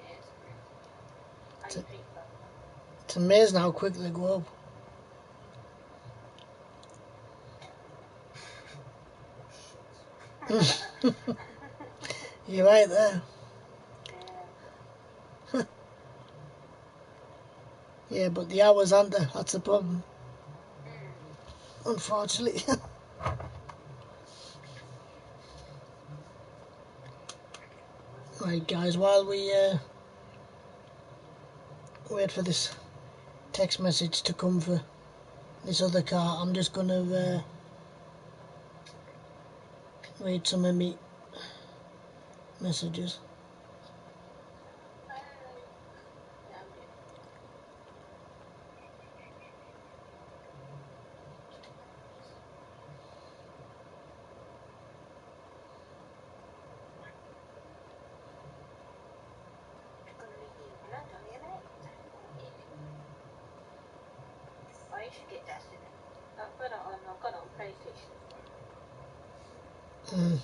[SPEAKER 2] Yeah, it's crazy. How
[SPEAKER 1] It's,
[SPEAKER 2] you think about that?
[SPEAKER 1] it's amazing how quick they grow
[SPEAKER 2] Oh, shit.
[SPEAKER 1] up. You're right there.
[SPEAKER 2] Yeah.
[SPEAKER 1] Yeah, but the hours aren't there. That's the problem,
[SPEAKER 2] Mm.
[SPEAKER 1] unfortunately. Right, guys, while we wait for this text message to come for this other car, I'm just going to read some of me messages.
[SPEAKER 2] Yeah, I'm good. Gonna leave blood on your leg. Oh, you should get Destiny. I've got it on PlayStation as well.
[SPEAKER 1] Mm,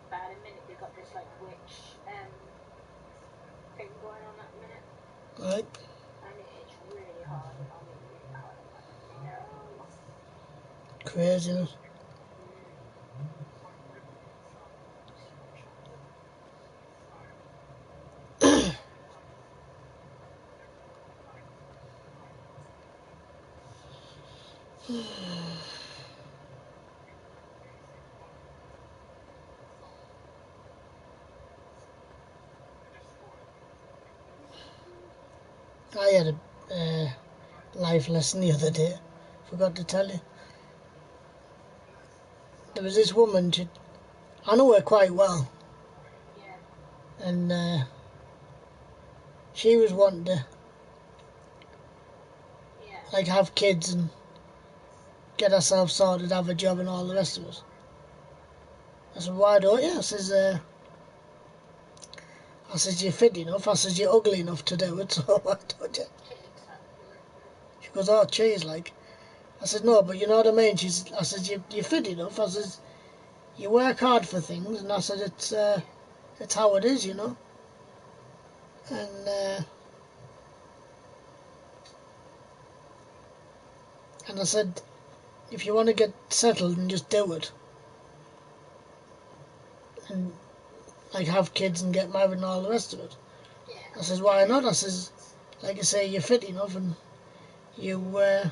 [SPEAKER 2] But at the minute they got this like witch thing going on at the minute.
[SPEAKER 1] right.
[SPEAKER 2] And it's really hard. I mean really hard. I'm like, no.
[SPEAKER 1] Craziness.
[SPEAKER 2] So much harder.
[SPEAKER 1] I had a life lesson the other day. Forgot to tell you. There was this woman, I know her quite well,
[SPEAKER 2] Yeah.
[SPEAKER 1] and she was wanting to
[SPEAKER 2] Yeah.
[SPEAKER 1] like have kids and get herself sorted, have a job and all the rest of it. I said, why don't you? I said, you're fit enough. I said, you're ugly enough to do it, so why don't you?
[SPEAKER 2] Exactly.
[SPEAKER 1] She goes, oh, cheese, like. I said, no, but you know what I mean? I said, you're fit enough. I said, you work hard for things, and I said, it's how it is, you know. And I said, if you want to get settled and just do it, and like have kids and get married and all the rest of it.
[SPEAKER 2] Yeah.
[SPEAKER 1] I says, why not? I says, like I say, you're fit enough and you want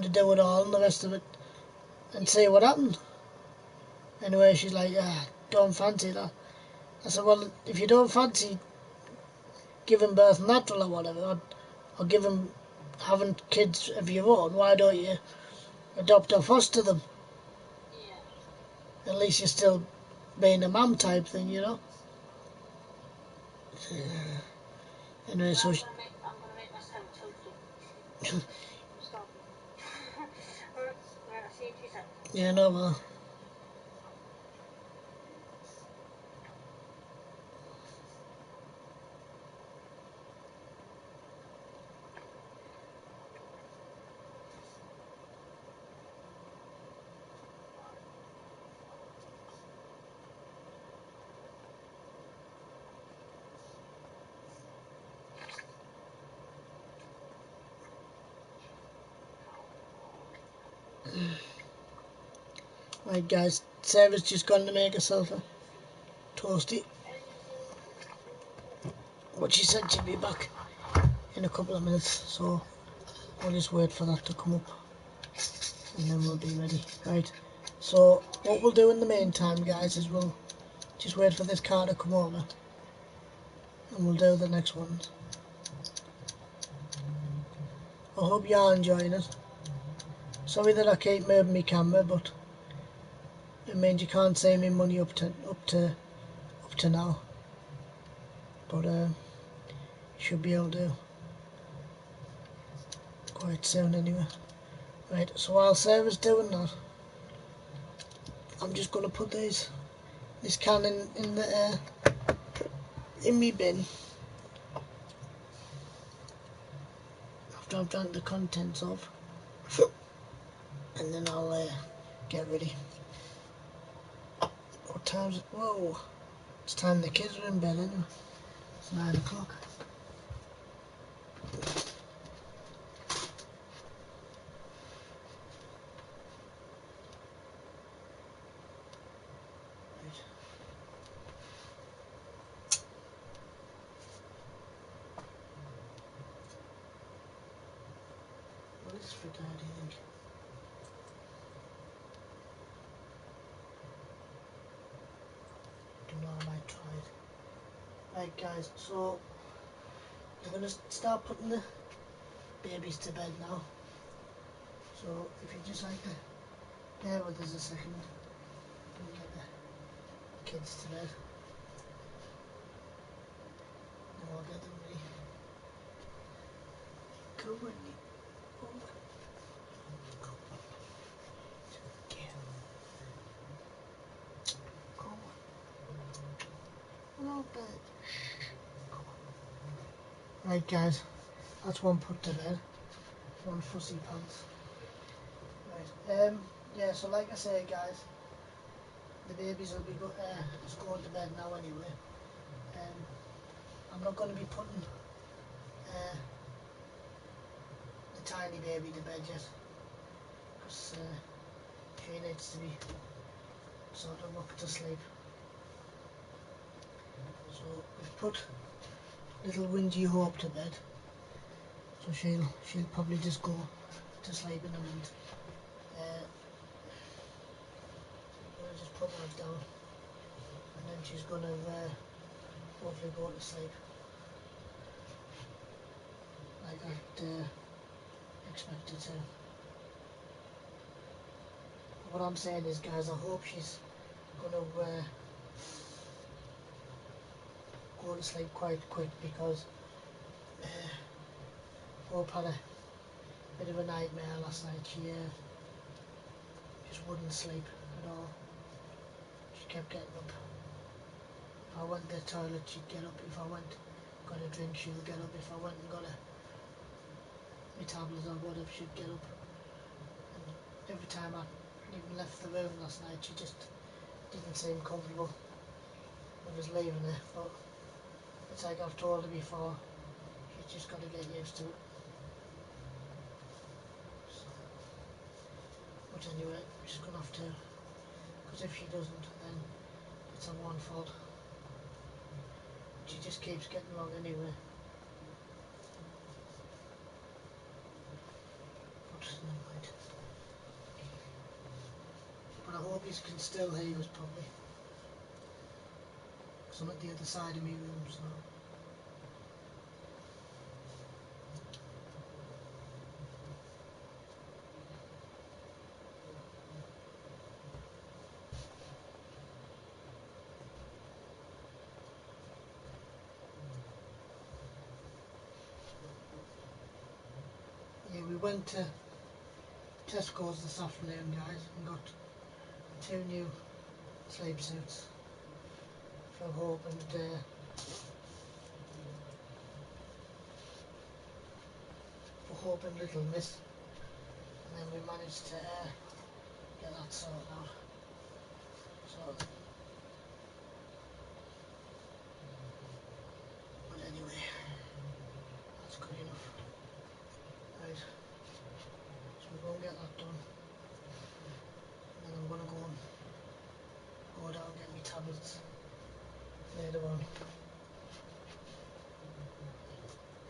[SPEAKER 1] to do it all and the rest of it and see what happened. Anyway, she's like, don't fancy that. I said, well, if you don't fancy giving birth natural or whatever, or having kids of your own, why don't you adopt or foster them?
[SPEAKER 2] Yeah.
[SPEAKER 1] At least you're still being a mum type thing, you know. Anyway, so
[SPEAKER 2] I'm gonna make myself toasty. I'm starving. Alright, I'll see you in 2 seconds.
[SPEAKER 1] yeah, no, well. Right, guys, Sarah's just gone to make herself a toasty. But she said she'd be back in a couple of minutes, so I'll just wait for that to come up and then we'll be ready. Right, so what we'll do in the meantime, guys, is we'll just wait for this car to come over and we'll do the next ones. I hope you are enjoying it. Sorry that I keep moving my camera, but it means you can't see me money up to now. But should be able to quite soon anyway. Right, so while Sarah's doing that, I'm just gonna put this can in the in me bin after I've drank the contents of, and then I'll get ready. What time's it? Whoa! It's time the kids are in bed anyway. It's 9 o'clock. Right. What is for Dad, do you think? Don't know, I might try it. Right, guys, so we're going to start putting the babies to bed now. So if you just like to bear with us a second, we'll get the kids to bed. And I'll get them ready. Come on, come on. Come on. Little bit. Right, guys, that's one put to bed. One fussy pants. Right. Yeah. So like I say, guys, the babies will be just going to bed now anyway. I'm not going to be putting the tiny baby to bed yet, because she needs to be sort of rocked to sleep. So we've put little Wingy Hope to bed, so she'll probably just go to sleep in a minute. I'm gonna just put that down, and then she's gonna hopefully go to sleep like I'd expected to. What I'm saying is, guys, I hope she's gonna go to sleep quite quick, because Hope had a bit of a nightmare last night. She just wouldn't sleep at all. She kept getting up. If I went to the toilet, she'd get up. If I went got a drink, she'll get up. If I went and got my tablet or whatever, she'd get up. And every time I even left the room last night, she just didn't seem comfortable with us leaving her. But it's like I've told her before, she's just got to get used to it. So, but anyway, she's going to have to, because if she doesn't, then it's her own fault. She just keeps getting along anyway. But never mind. But I hope you can still hear us properly, because I'm at the other side of my room, so. went to Tesco's this afternoon, guys, and got 2 new sleep suits for Hope and Little Miss, and then we managed to get that sorted out. So, but anyway, that's good enough. Right, so we're going to get that done, and then I'm going to go down and get my tablets later on.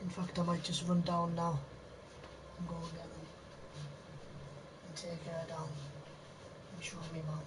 [SPEAKER 1] In fact, I might just run down now and go and get them and take her down and show me mum.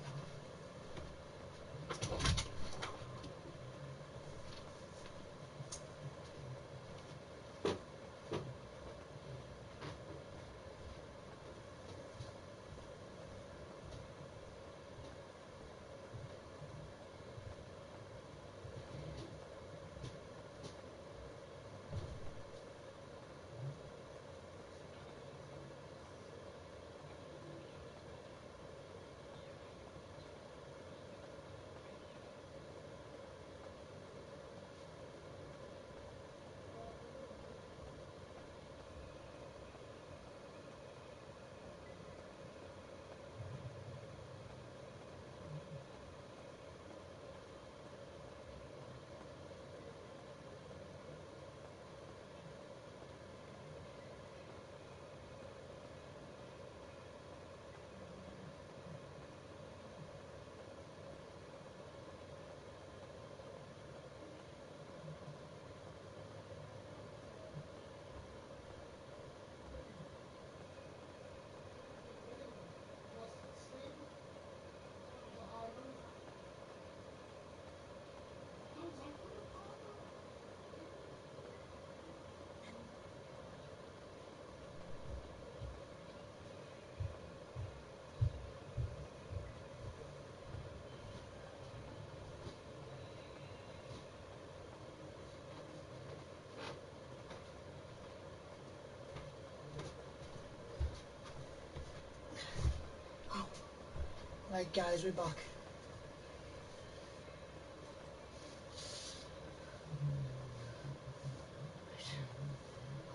[SPEAKER 1] Right guys, we're back.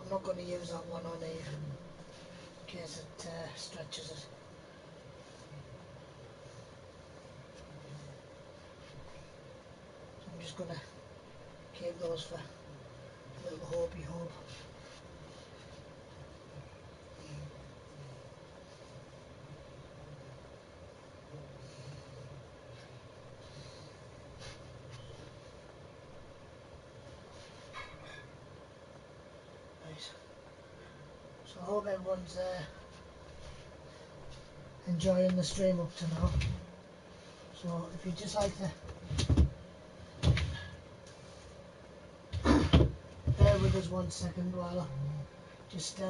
[SPEAKER 1] I'm not going to use that one on Eve in case it stretches it. So I'm just going to keep those for little Hopey Hope. Right. So I hope everyone's enjoying the stream up to now. So if you'd just like to bear with us 1 second while I just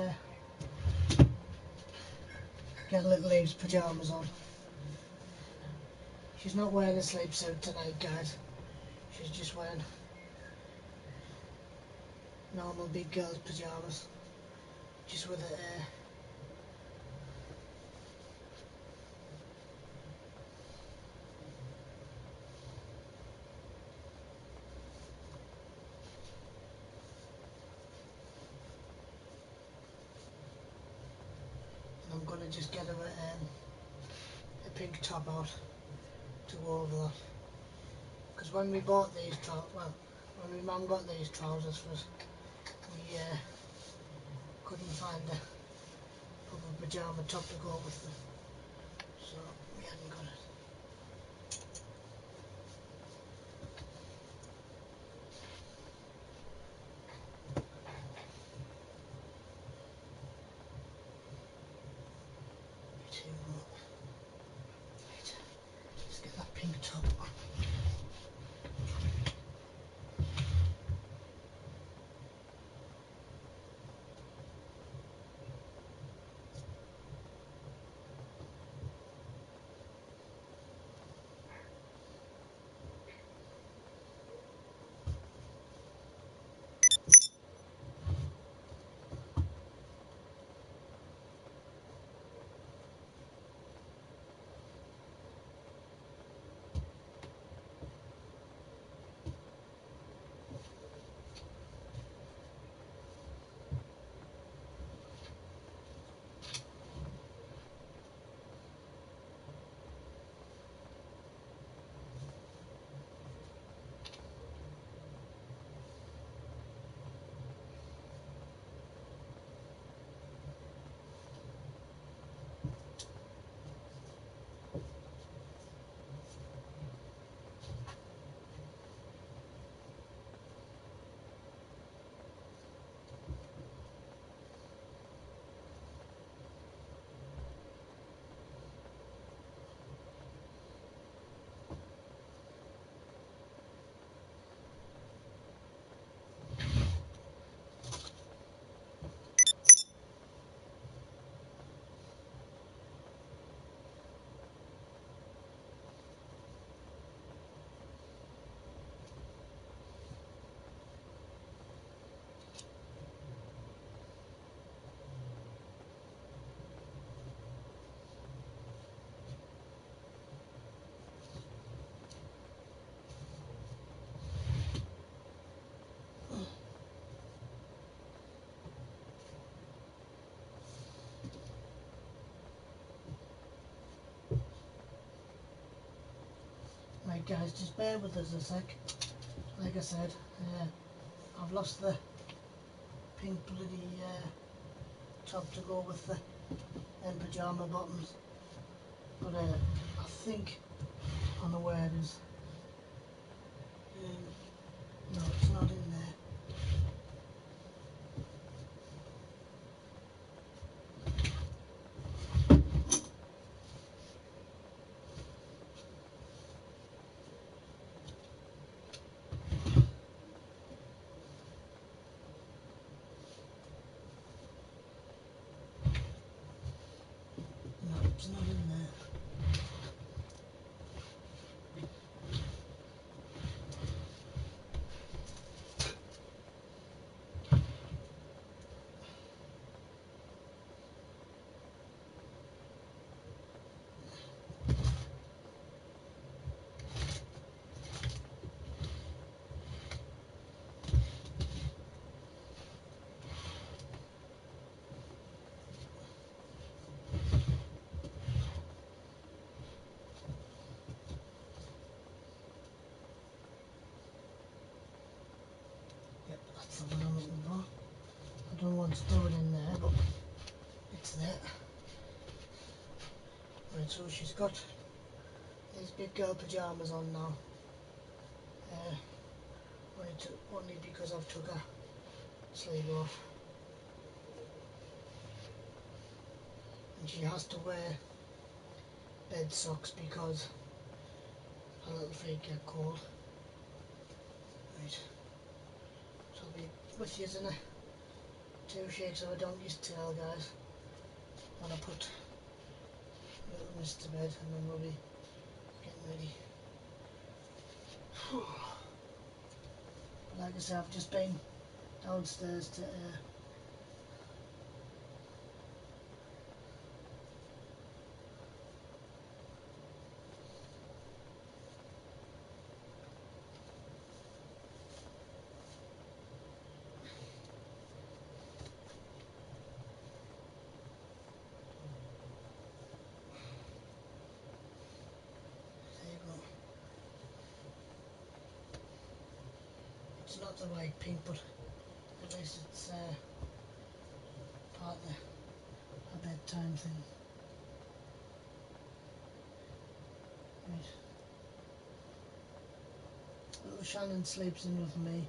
[SPEAKER 1] get little Eve's pyjamas on. She's not wearing a sleep suit tonight, guys. She's just wearing normal big girl's pyjamas, just with a I'm going to just get her a pink top out to go over that. Because when we bought these trousers, well, when my mum got these trousers for us, we couldn't find a proper pyjama top to go with them, so we hadn't got it. Right, let's get that pink top on. Right guys, just bear with us a sec. Like I said, I've lost the pink bloody top to go with the pyjama bottoms, but I think I know where it is. No, it's not in there. No, it's not in there. Yep, that's the one I'm looking for. I don't want to throw it in there, but it's there. Right, so she's got these big girl pyjamas on now. Only because I've took her sleeve off. And she has to wear bed socks because her little feet get cold. Right, so I'll be with you in a 2 shakes of a donkey's tail, guys, when I put little miss to bed, and then we'll be getting ready. But like I said, I've just been downstairs to there you go. It's not the right pink, but at least it's part of a bedtime thing. Right. Little Shannon sleeps in with me.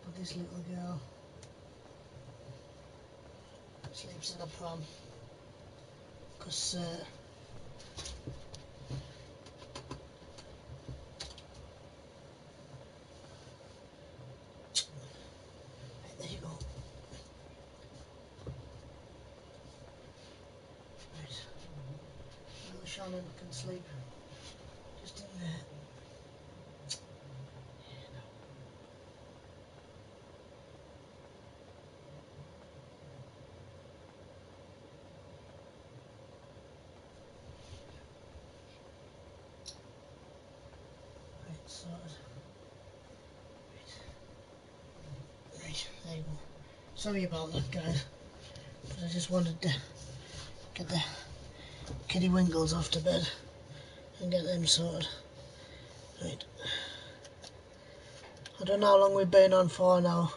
[SPEAKER 1] But this little girl sleeps in a pram. Because there you go. Right. Little Shannon can sleep just in there. Right, sorted. Right, there you go. Sorry about that, guys, but I just wanted to get the kitty winkles off to bed and get them sorted. Right. I don't know how long we've been on for now,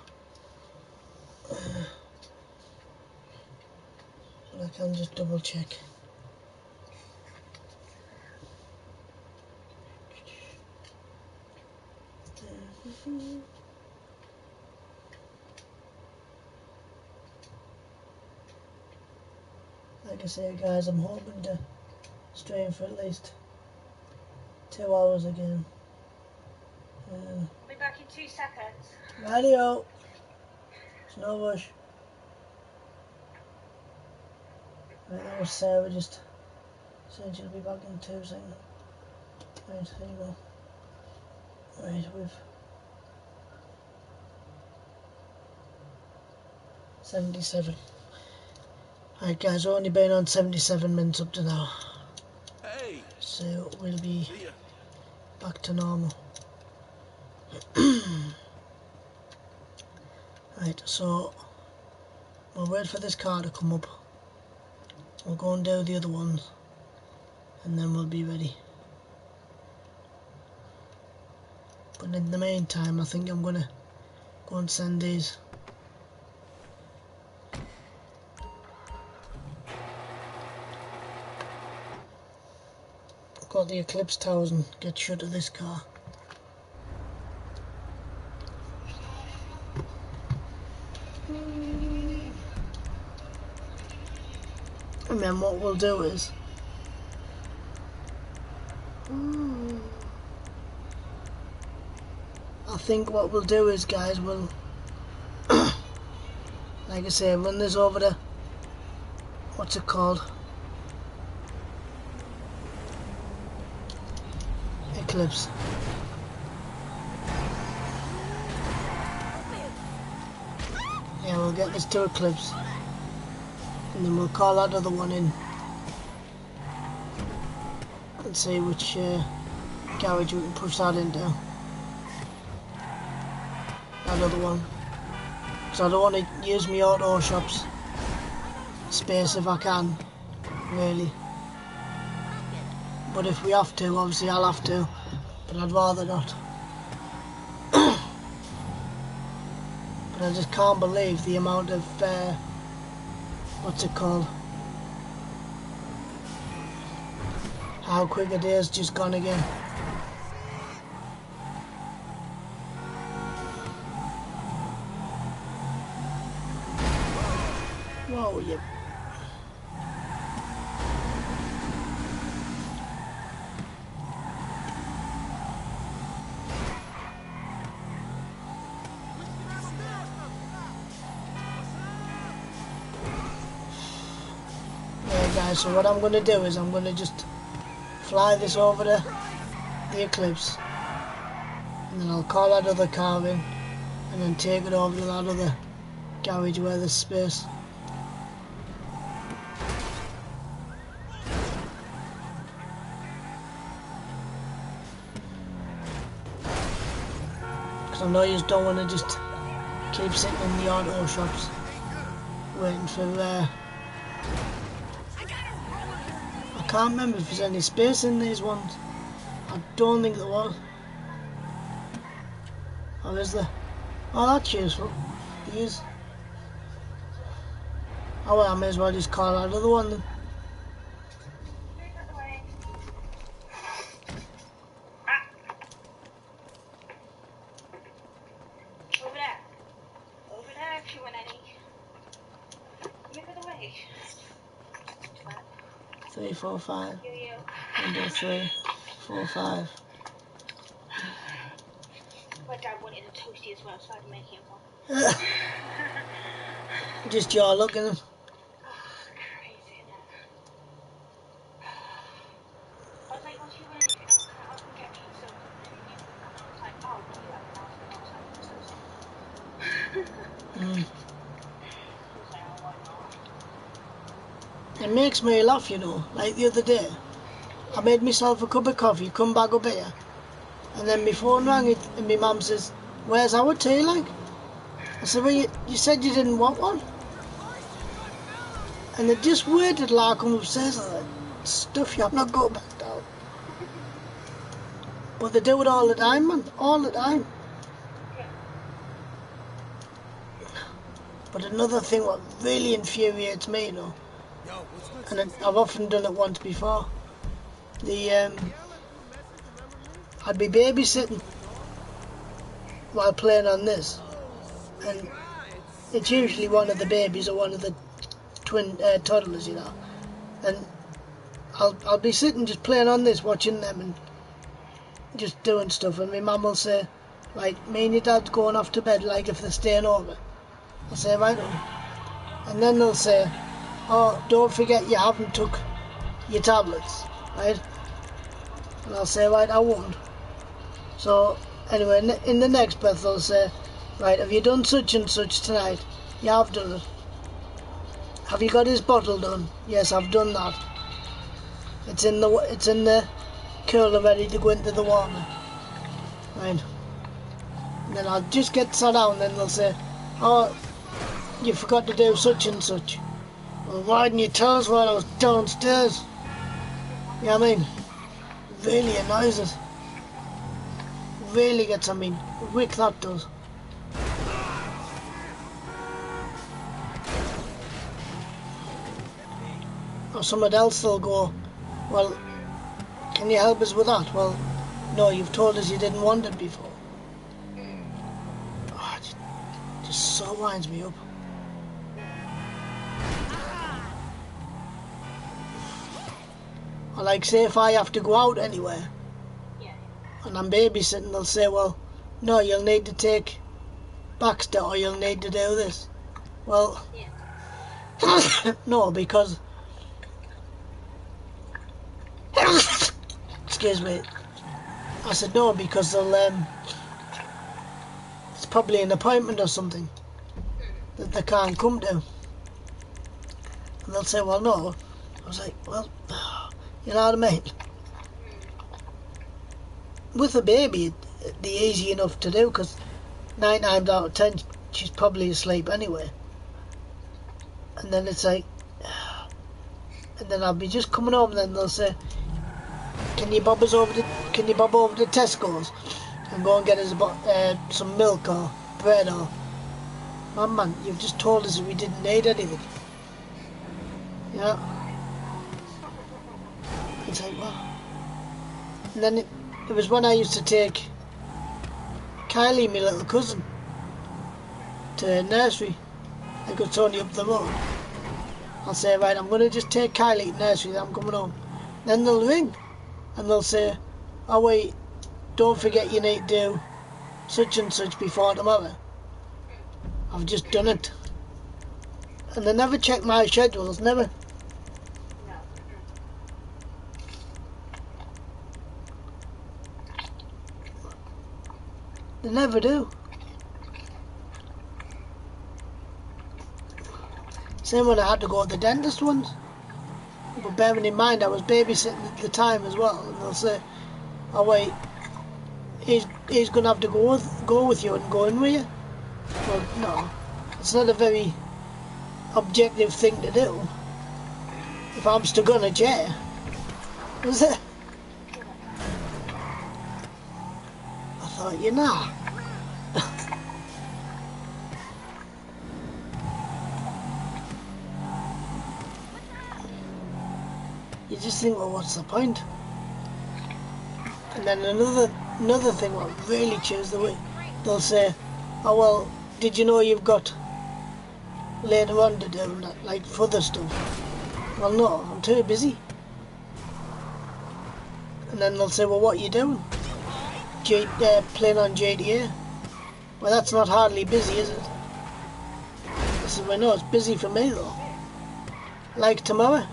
[SPEAKER 1] but I can just double check. Like I say, guys, I'm hoping to stream for at least 2 hours again.
[SPEAKER 2] I'll be back in 2 seconds.
[SPEAKER 1] Radio. It's no rush. Right, that was Sarah just saying she'll be back in 2 seconds. Right, there you go. Right, we've 77. Right, guys, we've only been on 77 minutes up to now.
[SPEAKER 4] Hey.
[SPEAKER 1] So we'll be
[SPEAKER 4] See ya.
[SPEAKER 1] back to normal. Right, so we'll wait for this car to come up we'll go and do the other ones and then we'll be ready. But in the meantime I think I'm gonna go and send these. I've got the Eclipse towers and get shut of this car. And then what we'll do is I think what we'll do is, guys, we'll like I say, run this over to what's it called? Eclipse. Yeah, we'll get this to Eclipse. And then we'll call that other one in and see which garage we can push that into. That other one. Because I don't want to use my auto shop's space if I can, really. But if we have to, obviously I'll have to. But I'd rather not. But I just can't believe the amount of what's it called? How quick a day's just gone again. Whoa, yep. Guys, so what I'm going to do is I'm going to just fly this over to the Eclipse and then I'll call that other car in and then take it over to that other garage where there's space. Because I know you just don't want to just keep sitting in the auto shops waiting for I can't remember if there's any space in these ones. I don't think there was. Or is there? Oh, that's useful. Use. Oh well, I may as well just call that other one then.
[SPEAKER 2] Over there. Over there if you want any. Move it away.
[SPEAKER 1] 3, 4, 5. 1, 2, 3, 4, 5.
[SPEAKER 2] My dad wanted a toasty as well, so I had to make him one.
[SPEAKER 1] Just your look at them.
[SPEAKER 2] Oh, crazy, isn't it? I was like, once you win anything, I can get pizza. I was like, oh, you have an answer.
[SPEAKER 1] It makes me laugh, you know. Like the other day, I made myself a cup of coffee, come back up here, and then my phone rang and my mum says, "Where's our tea, like?" I said, "Well, you said you didn't want one." And they just waited till I come upstairs and like, stuff you, I'm not going back down. But they do it all the time, man, all the time. But another thing what really infuriates me, you know, and I've often done it once before, I'd be babysitting while playing on this, and it's usually one of the babies or one of the twin toddlers, you know, and I'll be sitting just playing on this, watching them and just doing stuff, and my mum will say, like, me and your dad's going off to bed, like if they're staying over. I'll say, right on. And then they'll say, oh, don't forget you haven't took your tablets, right? And I'll say, right, I won't. So, anyway, in the next breath they'll say, right, have you done such and such tonight? Yeah, I've done it. Have you got his bottle done? Yes, I've done that. It's in the cooler ready to go into the water. Right. And then I'll just get sat down and then they'll say, oh, you forgot to do such and such. Well, why didn't you tell us while I was downstairs? You know what I mean? Really annoys us. Really gets on me. Wick that does. Or someone else will go, well, can you help us with that? Well, no, you've told us you didn't want it before. Oh, it just so winds me up. Or like, say if I have to go out anywhere, and I'm babysitting, they'll say, well, no, you'll need to take Baxter, or you'll need to do this. Well, no, because excuse me, I said no, because they'll it's probably an appointment or something that they can't come to, and they'll say, well, no. I was like, well, you know what I mean? With a baby, it'd be easy enough to do, because 9 times out of 10 she's probably asleep anyway. And then it's like, and then I'll be just coming home, and then they'll say, can you bob over to Tesco's and go and get us some milk or bread? Or, oh, man, you've just told us that we didn't need anything. Yeah. It's like, well. And then it was when I used to take Kylie, my little cousin, to nursery. I could it's only up the road. I'll say, right, I'm going to just take Kylie to nursery, then I'm coming home. Then they'll ring and they'll say, oh wait, don't forget you need to do such and such before tomorrow. I've just done it. And they never check my schedules, never. They never do. Same when I had to go to the dentist once. But bearing in mind I was babysitting at the time as well, and they'll say, oh wait, he's going to have to go with you and go in with you. Well, no, it's not a very objective thing to do. If I'm stuck on a chair, is it? I thought, you know. You just think, well, what's the point? And then another thing what really chews the way, they'll say, oh well, did you know you've got later on to do that, like further stuff? Well, no, I'm too busy. And then they'll say, well, what are you doing? Playing on GTA. Well, that's not hardly busy, is it? I said, well, no, it's busy for me though. Like tomorrow,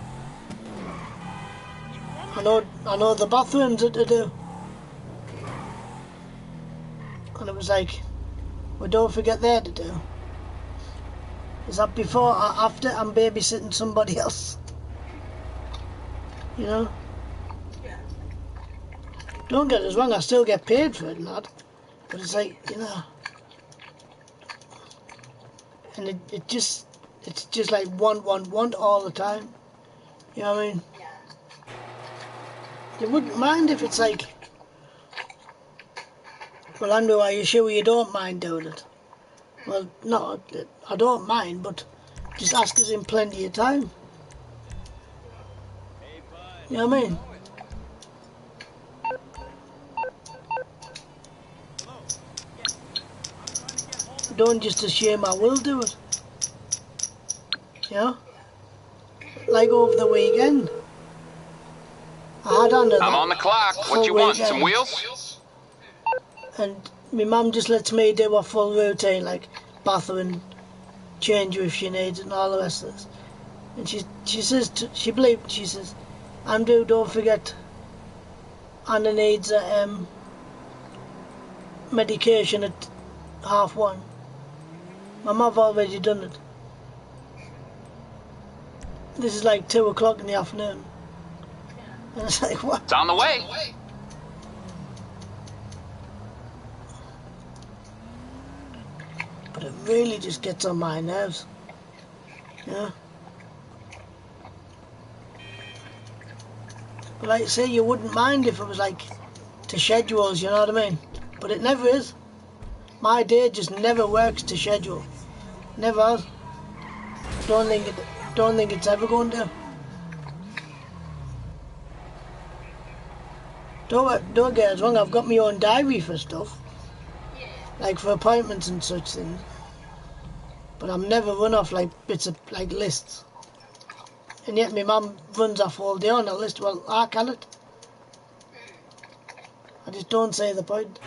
[SPEAKER 1] I know the bathrooms are to do. And it was like, well, don't forget there to do. Is that before or after I'm babysitting somebody else? You know? Don't get us wrong, I still get paid for it and that. But it's like, you know. And it's just like want all the time. You know what I mean? You wouldn't mind if it's like, well, Andrew, are you sure you don't mind doing it? Well, no, I don't mind, but just ask us in plenty of time. You know what I mean? Don't just assume I will do it. You know? Like over the weekend. I had
[SPEAKER 3] I'm on the clock. What you want? Some wheels?
[SPEAKER 1] And my mum just lets me do a full routine, like bathroom, change her if she needs it and all the rest of this. And she says, she says, Andrew, don't forget Anna needs a medication at 1:30. Mum, I've already done it. This is like 2 o'clock in the afternoon. And it's like, what?
[SPEAKER 3] It's on the way.
[SPEAKER 1] But it really just gets on my nerves. Yeah. But like I say, you wouldn't mind if it was like to schedules, you know what I mean? But it never is. My day just never works to schedule. Never has. Don't think it's ever going to. Don't get us wrong, I've got my own diary for stuff. Like for appointments and such things. But I'm never run off like bits of like lists. And yet my mum runs off all day on a list. Well, I can it. I just don't say the point.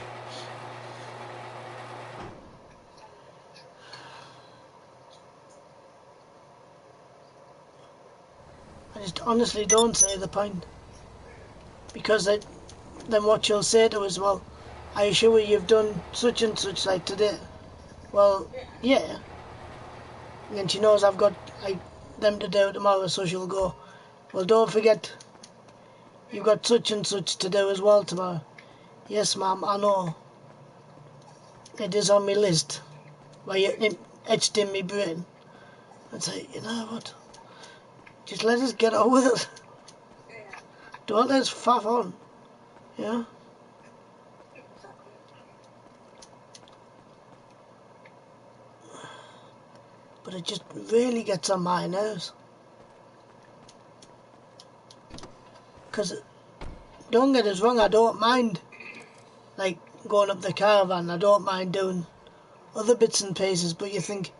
[SPEAKER 1] I just honestly don't say the point. Because then what she'll say to us, well, are you sure you've done such and such like today? Well, yeah. And then she knows I've got like them to do tomorrow, so she'll go, well, don't forget you've got such and such to do as well tomorrow. Yes, ma'am, I know. It is on my list. Well, it etched in my brain. I'd say, you know what? Just let us get on with it. Don't let us faff on. Yeah? But it just really gets on my nerves. Because, don't get us wrong, I don't mind, like, going up the caravan. I don't mind doing other bits and pieces, but you think,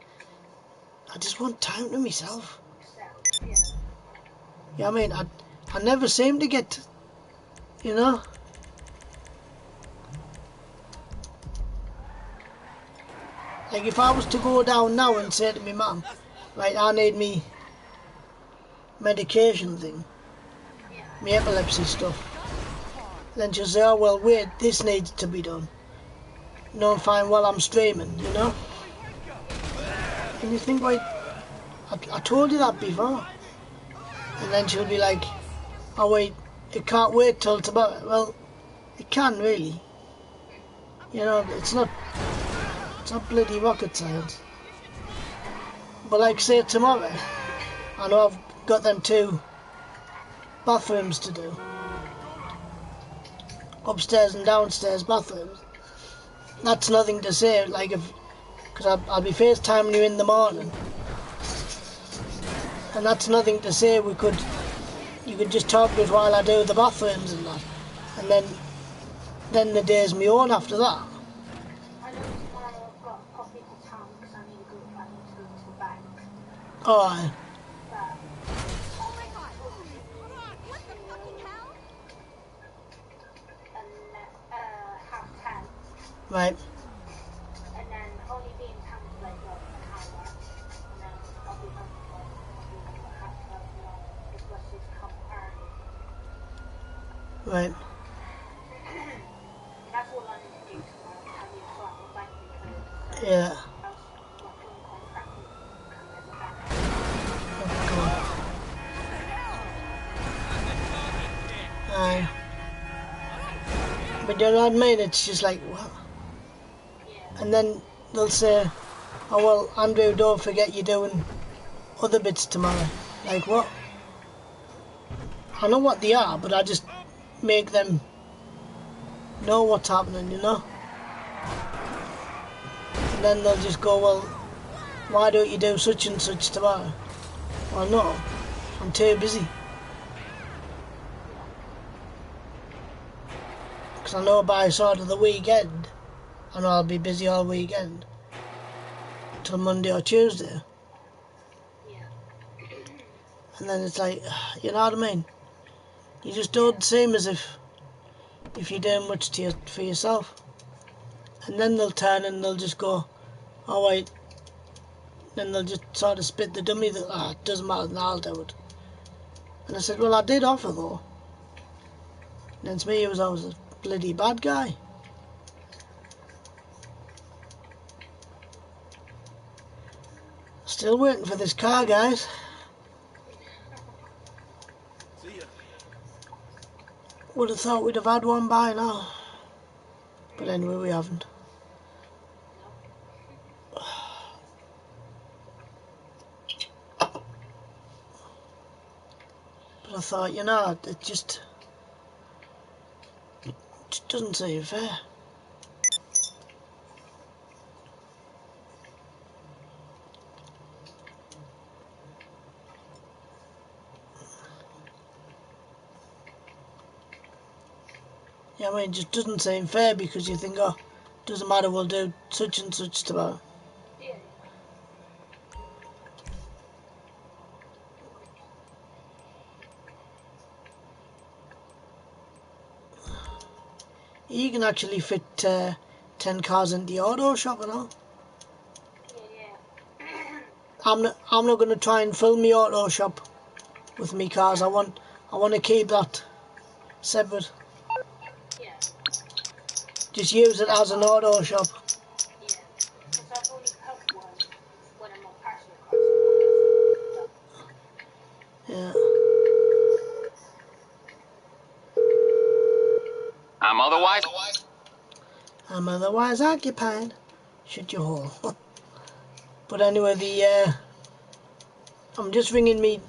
[SPEAKER 1] I just want time to myself. Yeah, I mean, I never seem to get, you know? Like, if I was to go down now and say to my mum, right, I need me medication thing, my epilepsy stuff, then she'll say, oh, well, wait, this needs to be done. No, fine, while I'm streaming, you know? And you think, wait, I told you that before. And then she'll be like, oh, wait, it can't wait till tomorrow. Well, it can, really. You know, it's not bloody rocket science. But like say tomorrow, I know I've got them 2 bathrooms to do. Upstairs and downstairs bathrooms. That's nothing to say, like because I'll be FaceTiming you in the morning. And that's nothing to say you could just talk to us while I do the bathrooms and that. And then the day's my own after that. Oh, aye. Right.
[SPEAKER 2] And then only be in town for like an hour. And then I'll be home for half 12 if buses come early.
[SPEAKER 1] Right.
[SPEAKER 2] That's all I need to do tomorrow. Tell you as well, like because
[SPEAKER 1] Yeah.
[SPEAKER 2] my phone contract will come in the back.
[SPEAKER 1] Oh, God. Aye. But you know what I mean? It's just like, what? And then they'll say, oh well, Andrew, don't forget you're doing other bits tomorrow. Like what? I know what they are, but I just make them know what's happening, you know? And then they'll just go, well, why don't you do such and such tomorrow? Well, no, I'm too busy. Because I know by sort of the weekend, I know I'll be busy all weekend. Till Monday or Tuesday.
[SPEAKER 2] Yeah.
[SPEAKER 1] And then it's like, you know what I mean? You just don't seem as if you're doing much for yourself. And then they'll turn and they'll just go, oh wait. Then they'll just sort of spit the dummy that, it doesn't matter, then I'll do it. And I said, well, I did offer though. And then to me, I was a bloody bad guy. Still waiting for this car, guys.
[SPEAKER 4] See ya.
[SPEAKER 1] Would have thought we'd have had one by now. But anyway, we haven't. But I thought, you know, it just... doesn't seem fair. Yeah, I mean, it just doesn't seem fair because you think, oh, doesn't matter, we'll do such and such tomorrow.
[SPEAKER 2] Yeah.
[SPEAKER 1] You can actually fit 10 cars in the auto shop and all.
[SPEAKER 2] Yeah.
[SPEAKER 1] I'm not going to try and fill me auto shop with me cars. I want to keep that separate.
[SPEAKER 2] Yeah.
[SPEAKER 1] Just use it as an auto shop.
[SPEAKER 2] Yeah. Because I've only put one of my personal cars.
[SPEAKER 1] Yeah. I'm otherwise occupied. Shut your hole. But anyway, I'm just ringing me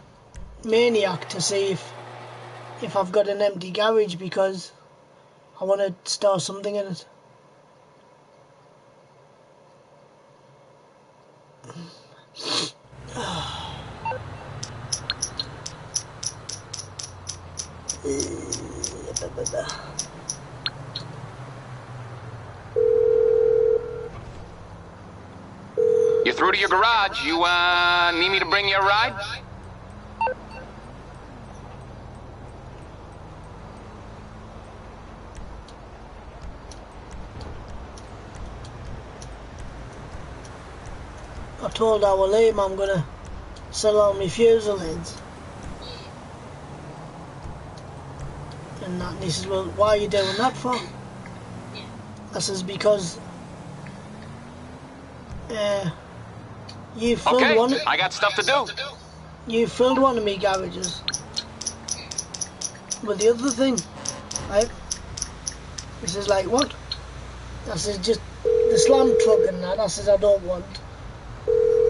[SPEAKER 1] Maniac to see if I've got an empty garage because I want to store something in it.
[SPEAKER 3] You're through to your garage. You, need me to bring you a ride?
[SPEAKER 1] I told our Liam I'm gonna sell all my fusel heads. And he says, well, why are you doing that for? I says, because you filled one.
[SPEAKER 3] I got stuff to do.
[SPEAKER 1] You filled one of me garages with the other thing, right? He says, like, what? I says, just the slam truck and that. I says, I don't want.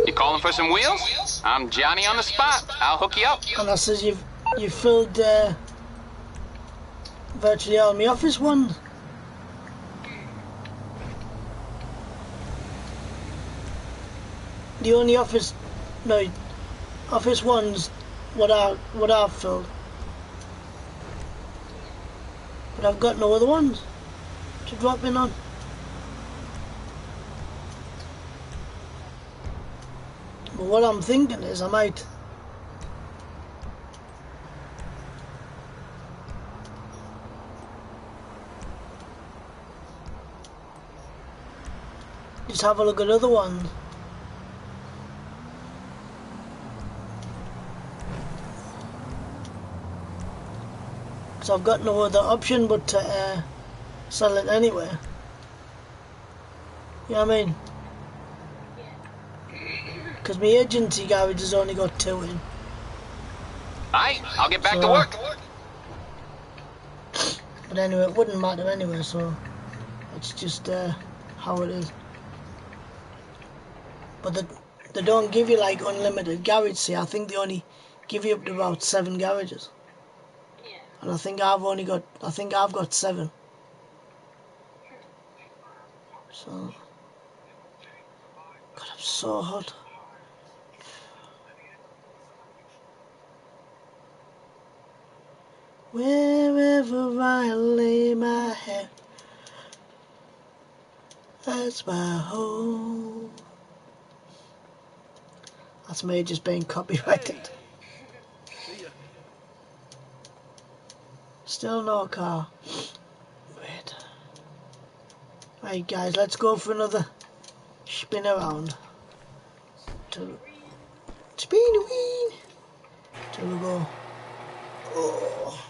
[SPEAKER 3] You calling for some wheels? I'm Johnny on the spot. I'll hook you up.
[SPEAKER 1] And I says, you've filled virtually all my office ones. The only office ones what I've filled, but I've got no other ones to drop in on. But what I'm thinking is I might just have a look at other ones. So I've got no other option but to sell it anyway. You know what I mean? Because my agency garage has only got 2 in.
[SPEAKER 3] Aight, I'll get back to work.
[SPEAKER 1] But anyway, it wouldn't matter anyway, so it's just how it is. But they don't give you like unlimited garage. See, I think they only give you up to about 7 garages. And I think I've got 7. So, God, I'm so hot. Wherever I lay my head, that's my home. That's me just being copyrighted. Still no car. Wait. Right guys, let's go for another spin around. Spin away. Till we go. Oh.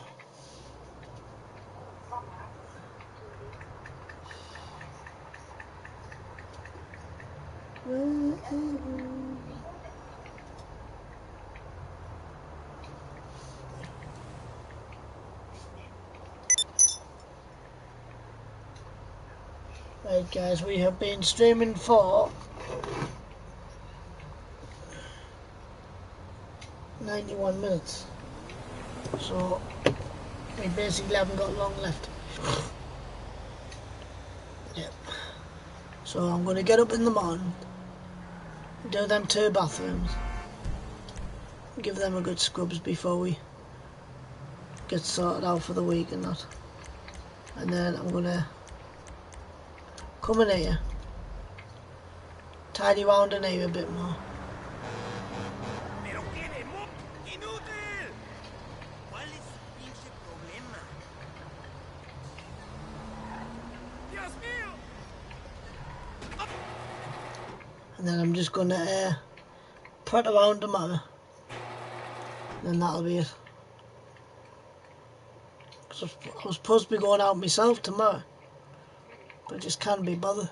[SPEAKER 1] Right guys, we have been streaming for 91 minutes, so we basically haven't got long left. Yep. So I'm going to get up in the morning, do them 2 bathrooms, give them a good scrubs before we get sorted out for the week and that. And then I'm going to come in here, tidy round in here a bit more. And then I'm just going to prod around tomorrow. And then that'll be it. 'Cause I was supposed to be going out myself tomorrow, but I just can't be bothered.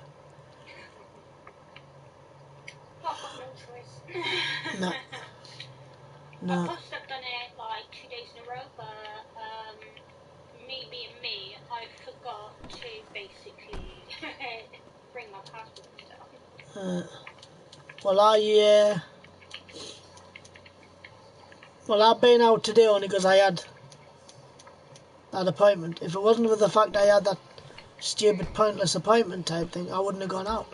[SPEAKER 2] I've got no choice.
[SPEAKER 1] No. No.
[SPEAKER 2] I must have done it like 2 days in a row, but me being me, I forgot to basically bring my passport and stuff.
[SPEAKER 1] Well, I've been out today only because I had that appointment. If it wasn't for the fact I had that stupid pointless appointment type thing, I wouldn't have gone out.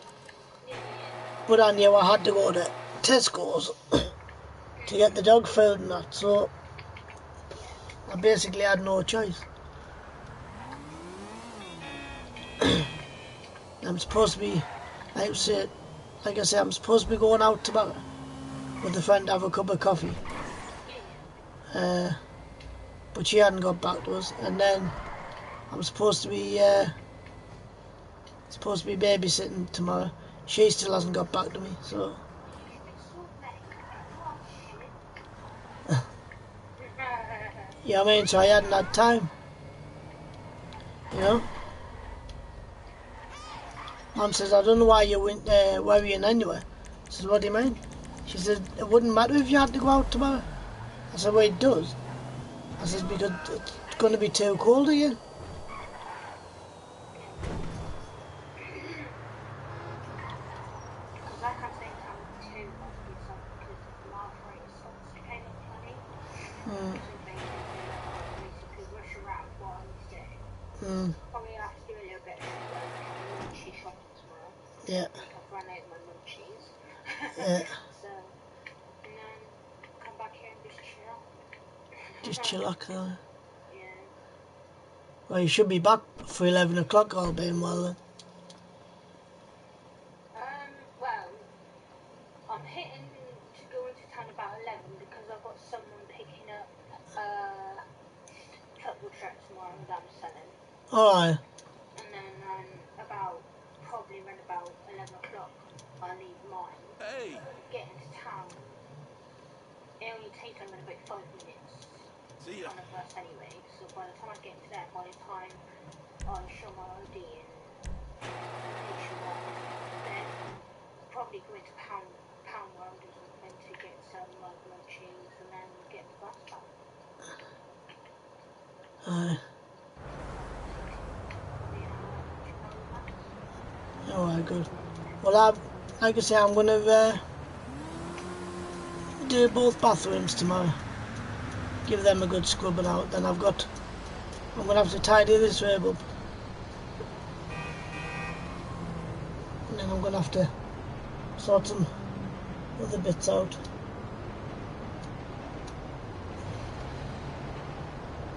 [SPEAKER 1] But I knew I had to go to Tesco's to get the dog food and that, so I basically had no choice. I'm supposed to be, like I say, I'm supposed to be going out tomorrow with a friend to have a cup of coffee. But she hadn't got back to us, and then I'm supposed to be babysitting tomorrow. She still hasn't got back to me, so yeah, I mean, so I hadn't had time, you know. Mum says, I don't know why you went worrying anyway. I said, what do you mean? She said, it wouldn't matter if you had to go out tomorrow. I said, well, it does. I said, because it's going to be too cold again.
[SPEAKER 2] Because I can't say I'm too much myself because my arthritis starts to kind of funny. So basically rush around what I need to do. Probably have to do a little bit of munchie shopping tomorrow.
[SPEAKER 1] Yeah.
[SPEAKER 2] I've run out of my munchies.
[SPEAKER 1] Yeah.
[SPEAKER 2] So, and then come back here and just chill.
[SPEAKER 1] Just chillax, huh?
[SPEAKER 2] Yeah.
[SPEAKER 1] Well, you should be back for 11 o'clock all being well then.
[SPEAKER 2] Well, I'm hitting to go into town about 11 because I've got someone picking up football shirts tomorrow that I'm selling.
[SPEAKER 1] Alright.
[SPEAKER 2] And then probably around about 11 o'clock, I leave mine.
[SPEAKER 4] Hey!
[SPEAKER 2] Get into town. It only takes about 5 minutes.
[SPEAKER 4] See ya.
[SPEAKER 2] On a bus anyway, so by the time I get to there, by the time I show my ID and nationwide, then probably go into Pound World or something to get some like munchies and then get the bus back.
[SPEAKER 1] Alright, good. Well, like I say, I'm going to do both bathrooms tomorrow. Give them a good scrubbing out. Then I'm going to have to tidy this room up. And then I'm going to have to sort some other bits out.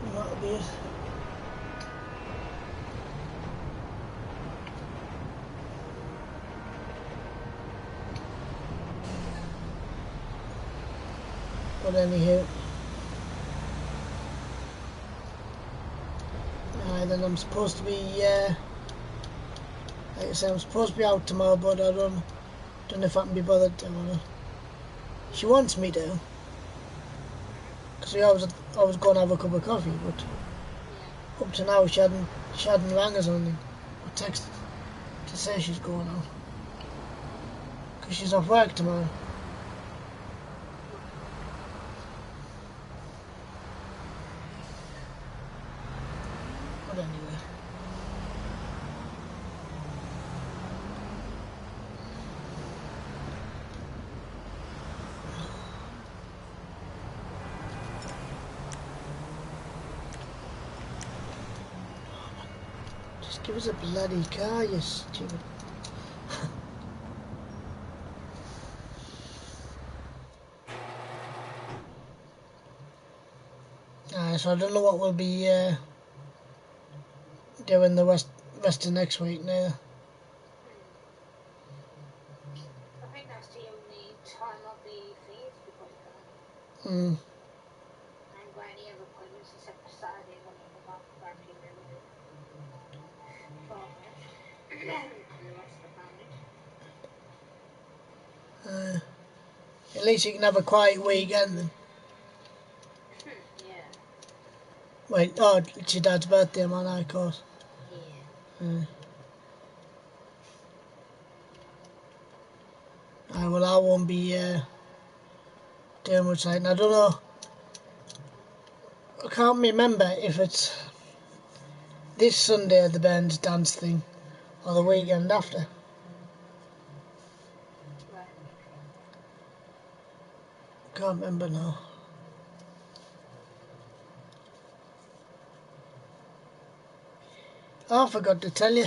[SPEAKER 1] And that'll be it. But anywho, then I'm supposed to be, like I said, I'm supposed to be out tomorrow, but I don't know if I can be bothered to. She wants me to, because we always go and have a cup of coffee, but up to now she hadn't rang us or anything, or texted to say she's going out, because she's off work tomorrow. But anyway. Just give us a bloody car, you stupid. So I don't know what we'll be doing the rest of next week now.
[SPEAKER 2] I think that's the only time I'll be free before you go.
[SPEAKER 1] Mm.
[SPEAKER 2] I haven't got any other appointments except for Saturday when I'm about family member. Father. And the rest of the family.
[SPEAKER 1] At least you can have a quiet weekend then.
[SPEAKER 2] Yeah.
[SPEAKER 1] Wait, oh, it's your dad's birthday, man, of course.
[SPEAKER 2] Yeah.
[SPEAKER 1] Well, I won't be doing much like that. I don't know. I can't remember if it's this Sunday the band's dance thing or the weekend after.
[SPEAKER 2] Right.
[SPEAKER 1] Can't remember now. Oh, I forgot to tell you.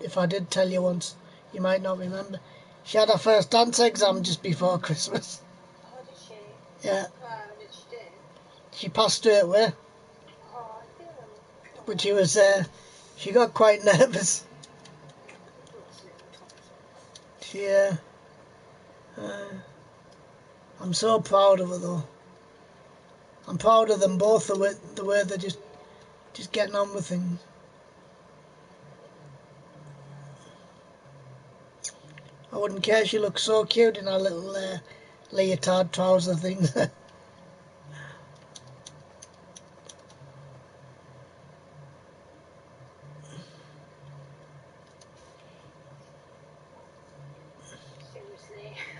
[SPEAKER 1] If I did tell you once, you might not remember. She had her first dance exam just before Christmas.
[SPEAKER 2] Oh, did she?
[SPEAKER 1] Yeah.
[SPEAKER 2] Did she do?
[SPEAKER 1] She passed straight away,
[SPEAKER 2] Oh, I do.
[SPEAKER 1] but she got quite nervous. She, I'm so proud of her though. I'm proud of them both, the way they're just getting on with things. I wouldn't care, she looks so cute in her little leotard trouser things.
[SPEAKER 2] Seriously,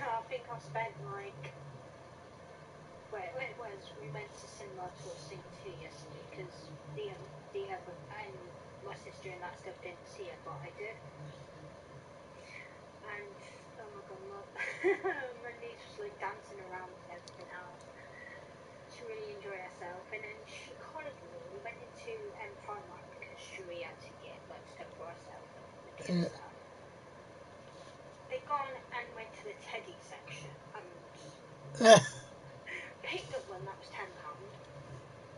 [SPEAKER 2] I think I spent like, it was, we went to cinema to Sing 2 yesterday because the other, and my sister and that stuff didn't see it, but I did. And, oh my god, my niece was like dancing around and everything else. She really enjoyed herself, and then she collared me. We went into Primark because Shuri had to get like stuff for herself and the kids stuff. They gone and went to the teddy section and picked up one that was £10,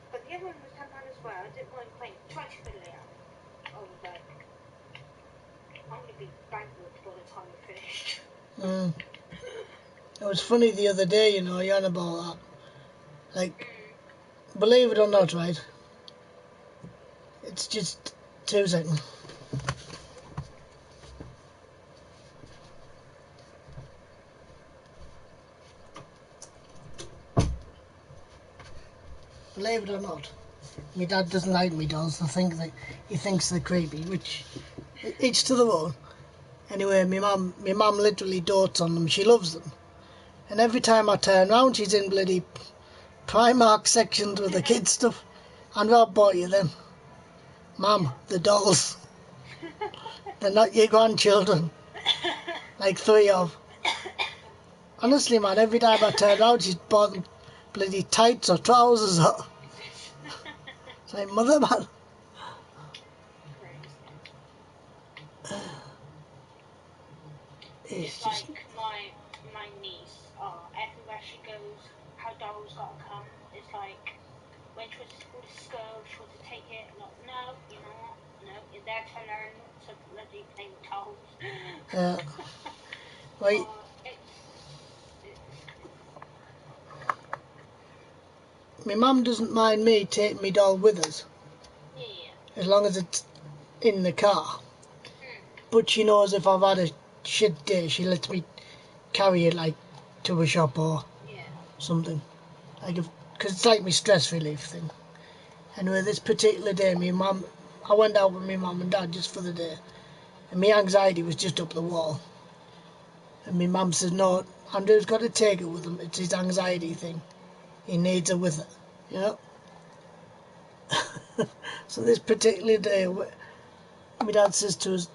[SPEAKER 2] but the other one was £10 as well. I didn't mind paying 20 quid later. I was like, I'm gonna be bankrupt by the time we finished.
[SPEAKER 1] It was funny the other day, you know, you're on about that. Like, believe it or not, right? It's just 2 seconds. Believe it or not, my dad doesn't like me dolls. He thinks they're creepy, which each to their own. Anyway, my mum literally dotes on them. She loves them. And every time I turn round, she's in bloody Primark sections with the kids stuff. And what bought you them? Mum, the dolls. They're not your grandchildren. Like 3 of. Honestly, man, every time I turn round, she's bought them bloody tights or trousers or... It's like, mother, man.
[SPEAKER 2] It's like my niece, everywhere she goes, her doll's gotta come. It's like, when she was to school to school, she wants to take it, like, no, you know what, no, you're there to learn, not to bloody play with dolls.
[SPEAKER 1] Yeah. Right. My mum doesn't mind me taking my doll with us.
[SPEAKER 2] Yeah.
[SPEAKER 1] As long as it's in the car. But she knows if I've had a shit day, she lets me carry it like to a shop or something. Like, because it's like my stress relief thing. Anyway, this particular day, I went out with my mum and dad just for the day, and my anxiety was just up the wall. And my mum said, no, Andrew's got to take it with him. It's his anxiety thing. He needs it with it, you know. So this particular day, my dad says to us,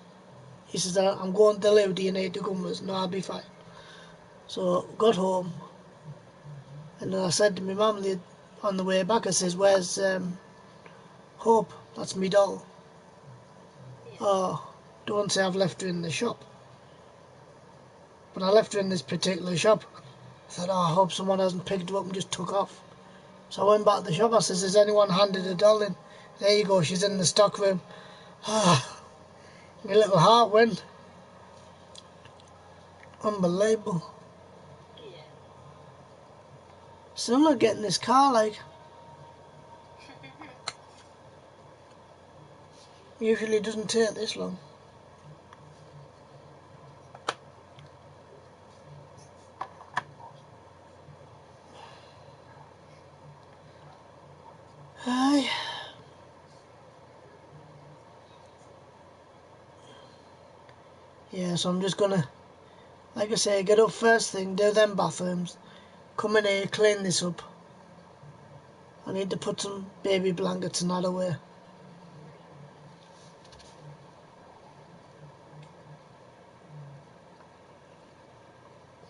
[SPEAKER 1] he says, I'm going to the loo, do you need to come with us? No, I'll be fine. So got home, and then I said to my mum on the way back, I says, where's Hope? That's me doll. Oh, don't say I've left her in the shop. But I left her in this particular shop. I thought, oh, I hope someone hasn't picked her up and just took off. So I went back to the shop. I says, has anyone handed a doll in? There you go, she's in the stock room. Ah, my little heart went. Unbelievable. Still not getting this car, like. Usually it doesn't take this long. Aye. Yeah, so I'm just gonna, like I say, get up first thing, do them bathrooms, come in here, clean this up. I need to put some baby blankets and that away.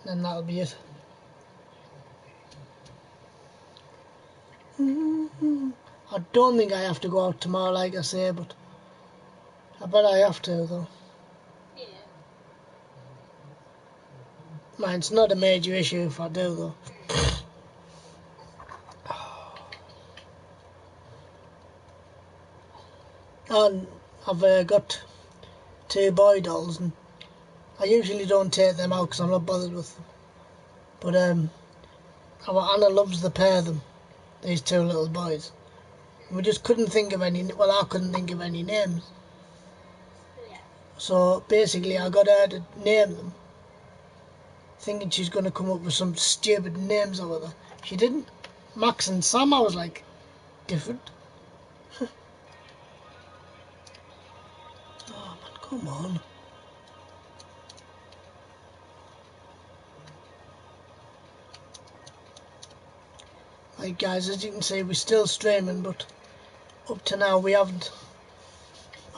[SPEAKER 1] And that'll be it. I don't think I have to go out tomorrow, like I say, but I bet I have to, though.
[SPEAKER 2] Yeah.
[SPEAKER 1] It's not a major issue if I do, though. And I've got 2 boy dolls, and I usually don't take them out because I'm not bothered with them. But our Anna loves the pair of them, these 2 little boys. We just couldn't think of any, well, I couldn't think of any names.
[SPEAKER 2] Yeah.
[SPEAKER 1] So basically I got her to name them, thinking she's going to come up with some stupid names or other. She didn't. Max and Sam, I was like, different. Oh man, come on. Right guys, as you can see, we're still streaming, but up to now we haven't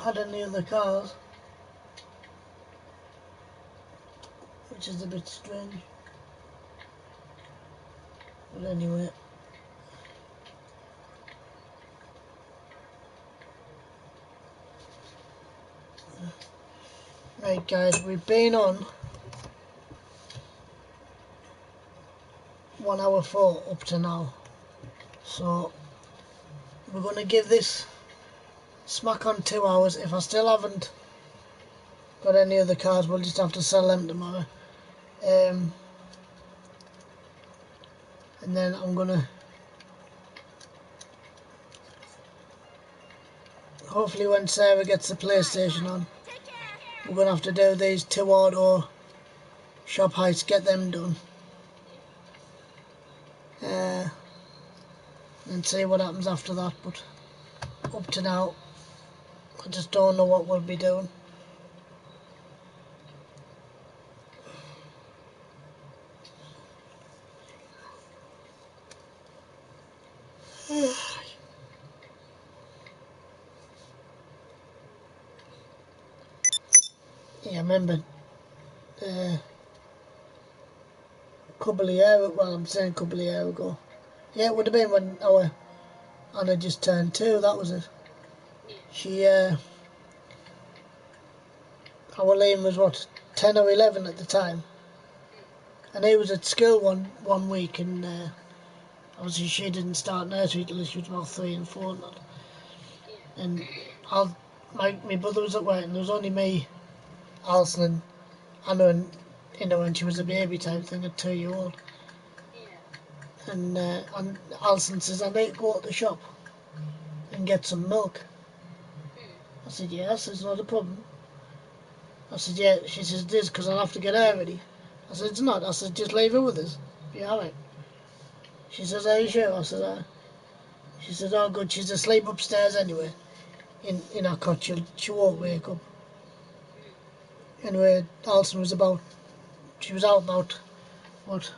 [SPEAKER 1] had any other cars, which is a bit strange. But anyway. Right guys, we've been on 1 hour 4 up to now. So we're going to give this smack on 2 hours. If I still haven't got any other cars, we'll just have to sell them tomorrow. And then I'm going to, hopefully when Sarah gets the PlayStation on, we're going to have to do these 2 auto shop heights, get them done. And see what happens after that, but up to now I just don't know what we'll be doing. Yeah, I remember a couple of years, well I'm saying a couple of years ago. Yeah, it would have been when our Anna just turned 2, that was it. She, our Liam was what, 10 or 11 at the time. And he was at school one week, and obviously she didn't start nursery till she was about 3 and 4 and that. And my brother was at work, and there was only me, Alison and Anna, and when she was a baby type thing, a 2-year-old. And Alison says, I need to go to the shop and get some milk. I said, yes, it's not a problem. I said, yeah. She says, it is, because I'll have to get her ready. I said, it's not. I said, just leave her with us. Be alright. She says, are you sure? I said, She says, oh good, she's asleep upstairs anyway. In her cot, she won't wake up. Anyway, Alison was she was out about, what,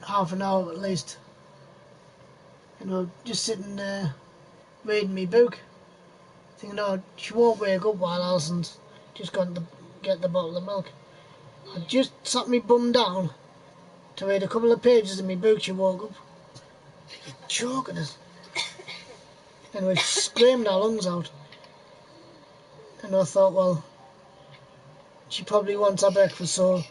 [SPEAKER 1] half an hour at least. Just sitting there reading me book. Thinking, oh, she won't wake up while Alison's just gone to get the bottle of milk. I just sat me bum down to read a couple of pages in my book. She woke up. She's choking us. and we're screaming our lungs out. And I thought, well, she probably wants her breakfast, so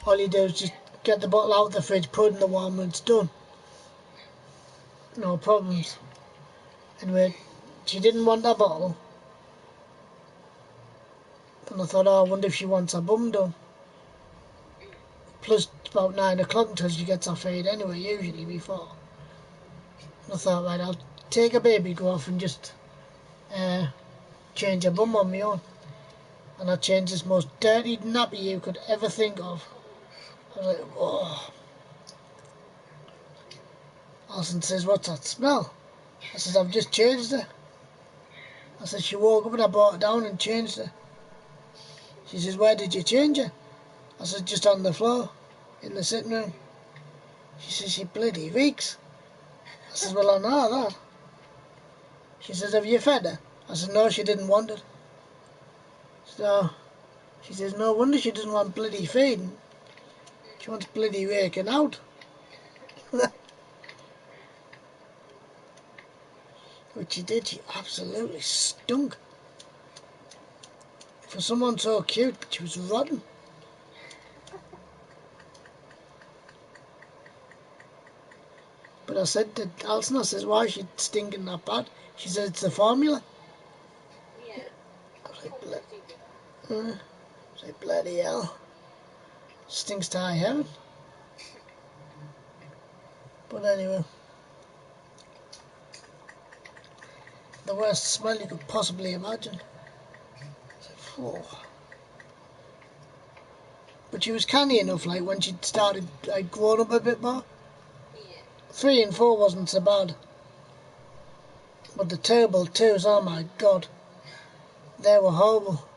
[SPEAKER 1] all you do is just get the bottle out of the fridge, put it in the warmer, and it's done. No problems. Anyway, she didn't want that bottle. And I thought, oh, I wonder if she wants her bum done. Plus, it's about 9 o'clock until she gets her feed anyway, usually before. And I thought, right, I'll take a baby go off and just change her bum on my own. And I changed this most dirty nappy you could ever think of. I was like, oh. Alison says, what's that smell? I says, I've just changed her. I said, she woke up and I brought her down and changed her. She says, where did you change her? I said, just on the floor, in the sitting room. She says, she bloody reeks. I says, well, I know that. She says, have you fed her? I said, no, she didn't want it. So, she says, no wonder she doesn't want bloody feeding. She wants bloody raking out. Which she did, she absolutely stunk. For someone so cute, she was rotten. But I said to Alison, I says, why is she stinking that bad? She said, it's the formula.
[SPEAKER 2] Yeah.
[SPEAKER 1] I was like, bloody hell. Stinks to high heaven. But anyway. The worst smell you could possibly imagine. Oh. But she was canny enough, like, when she started, like, growing up a bit more. 3 and 4 wasn't so bad. But the terrible 2s, oh my God. They were horrible.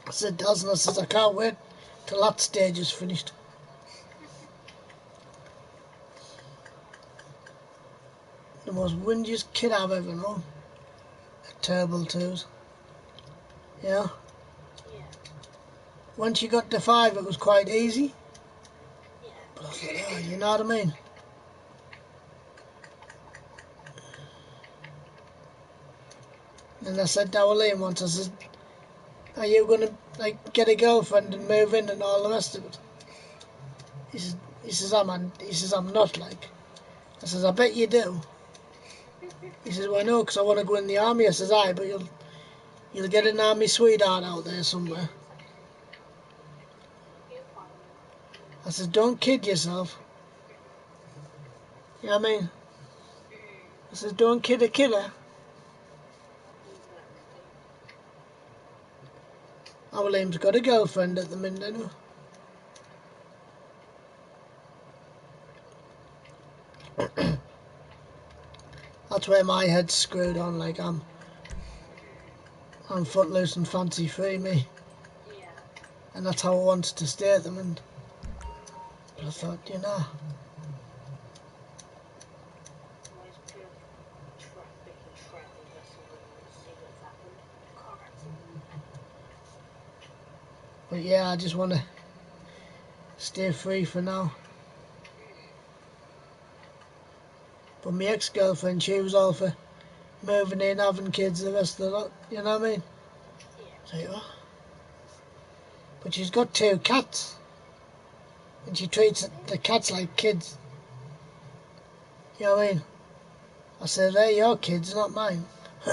[SPEAKER 1] I said to Alison, I says, I can't wait till that stage is finished. The most windiest kid I've ever known. Terrible 2s. Yeah. When she got to 5, it was quite easy. But I thought, oh, you know what I mean? And I said to Liam once, I said, are you going to, like, get a girlfriend and move in and all the rest of it? He says, I'm not, like. I says, I bet you do. He says, well, no, because I want to go in the army. I says, aye, but you'll get an army sweetheart out there somewhere. I says, don't kid yourself. You know what I mean? I says, don't kid a killer. Our Liam's got a girlfriend at the minute anyway. That's where my head's screwed on, like I'm footloose and fancy free, me.
[SPEAKER 2] Yeah.
[SPEAKER 1] And that's how I wanted to stay at the minute. But I thought, you know. But yeah, I just want to stay free for now. But my ex-girlfriend, she was all for moving in, having kids, the rest of the lot, you know what I mean? Yeah. So, but she's got 2 cats. And she treats the cats like kids. You know what I mean? I said, they're your kids, not mine. You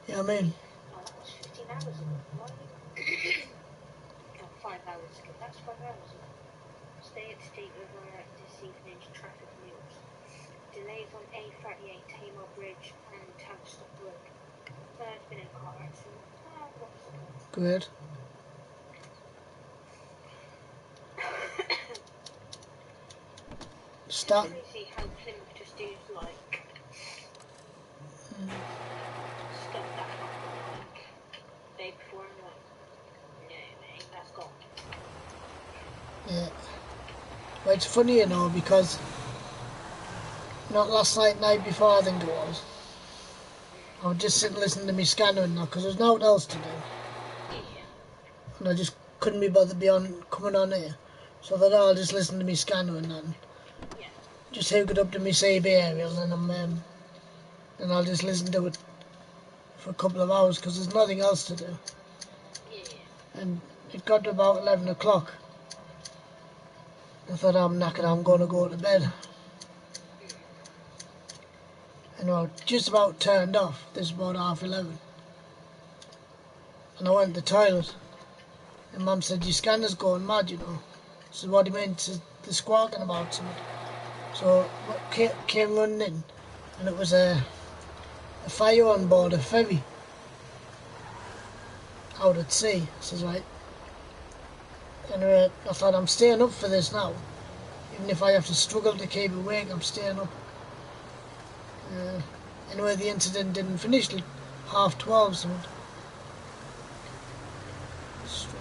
[SPEAKER 1] know what I mean?
[SPEAKER 2] Oh, that was 15 hours ago. 5 hours ago. That's 5 hours ago. Stay at state over this evening's traffic news. Delays on A38 Tamar Bridge and Tavistock Road. Third been in a car accident.
[SPEAKER 1] Good. Start.
[SPEAKER 2] It's crazy how Plymouth just do like stuff that happened like the day before and like, no mate, that's gone.
[SPEAKER 1] Yeah. Well, it's funny, you know, because not last night before I think it was, I would just sit and listen to me scanner and that, because there's nothing else to do.
[SPEAKER 2] Yeah.
[SPEAKER 1] And I just couldn't be bothered coming on here. So I thought, oh, I'll just listen to me scanner and that.
[SPEAKER 2] Yeah.
[SPEAKER 1] just hook it up to my CB aerial, and I'll just listen to it for a couple of hours because there's nothing else to do.
[SPEAKER 2] Yeah.
[SPEAKER 1] And it got to about 11 o'clock. I thought, I'm knackered, I'm going to go to bed. And I just about turned off. This is about 11:30. And I went to the toilet. And Mum said, your scanner's going mad, you know. I said, what do you mean? She said, they're squawking about something. So came running in, and it was a fire on board a ferry out at sea. I says, right. Anyway, I thought, I'm staying up for this now. Even if I have to struggle to keep awake, I'm staying up. Anyway, the incident didn't finish till 12:30, so strange.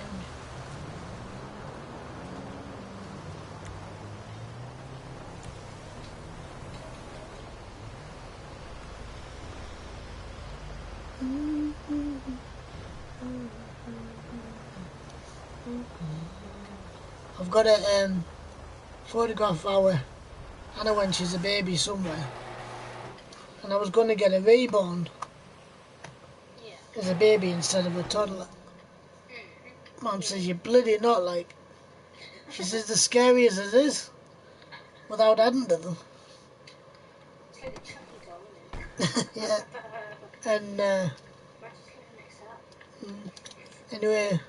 [SPEAKER 1] I've got a photograph of our Anna when she's a baby somewhere, and I was going to get a reborn as a baby instead of a toddler. Mum says, you're bloody not, like. She says, the scary as it is, without adding to them.
[SPEAKER 2] It's like a Chucky doll, isn't it?
[SPEAKER 1] Yeah. And anyway,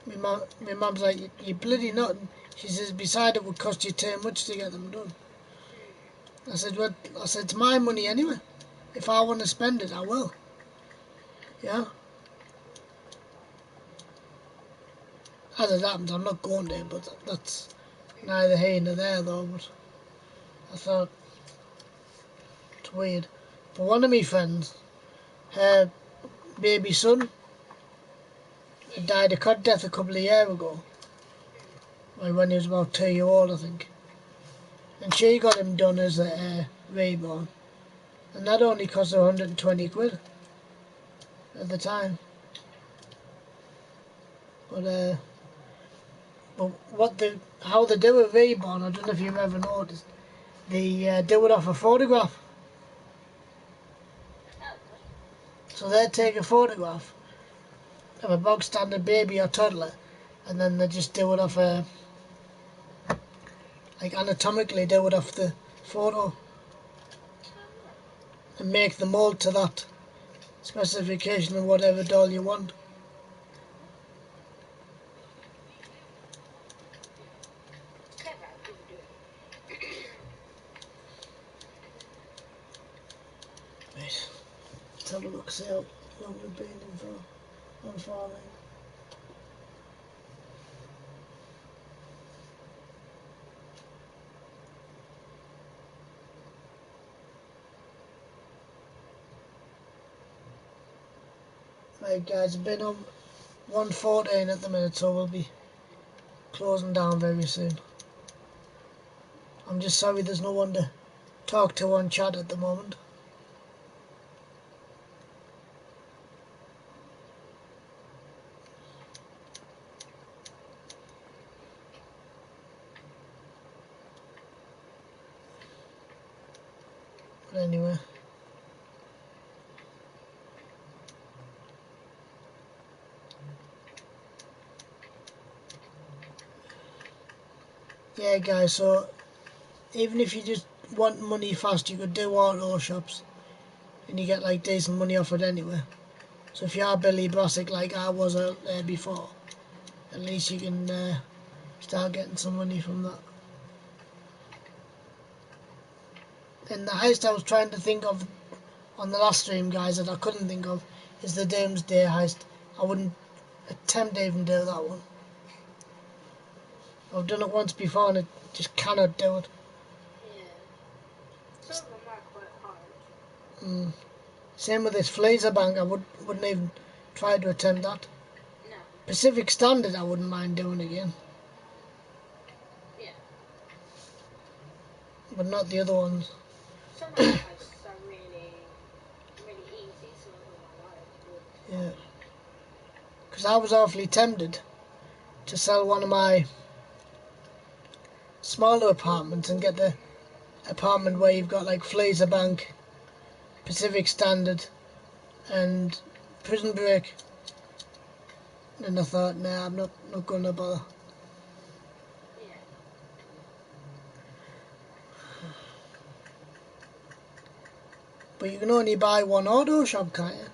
[SPEAKER 1] my mum's like, you bloody not. She says, beside it would cost you too much to get them done. I said, well, it's my money anyway. If I want to spend it, I will. Yeah. As it happens, I'm not going there, but that's neither here nor there though. But I thought, it's weird. But one of my friends, her baby son, he died a cot death a couple of years ago. When he was about 2 years old, I think. And she got him done as a reborn. And that only cost her 120 quid at the time. But how they do a reborn, I don't know if you've ever noticed. They do it off a photograph. So they take a photograph of a bog standard baby or toddler, and then they just do it off like anatomically do it off the photo and make the mold to that specification of whatever doll you want. Right, let's have a look, see how long we've been in for on farming. Right guys, I've been on 1:14 at the minute, so we'll be closing down very soon. I'm just sorry there's no one to talk to on chat at the moment. But anyway. Yeah guys, so even if you just want money fast, you could do auto shops and you get like decent money off it anyway. So if you are Billy Brassic like I was out there before, at least you can start getting some money from that. And the heist I was trying to think of on the last stream, guys, that I couldn't think of is the Doomsday heist. I wouldn't attempt to even do that one. I've done it once before and I just cannot do it.
[SPEAKER 2] Yeah. Some of them are quite hard.
[SPEAKER 1] Same with this Flazer Bank, I wouldn't even try to attempt that.
[SPEAKER 2] No.
[SPEAKER 1] Pacific Standard I wouldn't mind doing again.
[SPEAKER 2] Yeah.
[SPEAKER 1] But not the other ones.
[SPEAKER 2] Some of the heists are really, really easy. Some of them are like good.
[SPEAKER 1] Yeah. Because I was awfully tempted to sell one of my smaller apartments and get the apartment where you've got like Fraser Bank, Pacific Standard and Prison Break. And I thought, nah, I'm not gonna bother.
[SPEAKER 2] Yeah.
[SPEAKER 1] But you can only buy one auto shop, can't you?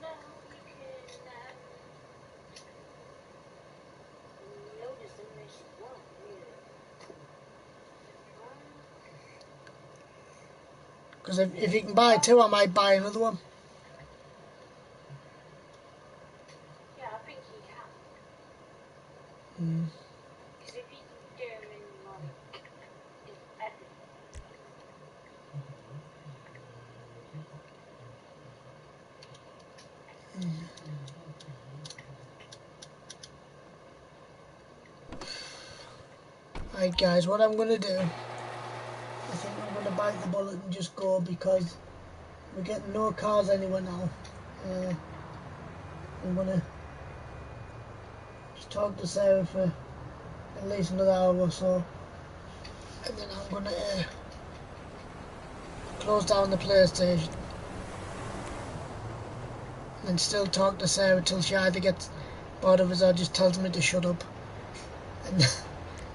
[SPEAKER 2] No, you can notice them as you want, really.
[SPEAKER 1] Because if you can buy two, I might buy another one.
[SPEAKER 2] Yeah, I think you can.
[SPEAKER 1] Mm.
[SPEAKER 2] Because if you can do them in, like, everything.
[SPEAKER 1] Right guys, what I'm going to do, I think I'm going to bite the bullet and just go, because we're getting no cars anywhere now. I'm going to just talk to Sarah for at least another hour or so, and then I'm going to close down the PlayStation and still talk to Sarah till she either gets bored of us or just tells me to shut up.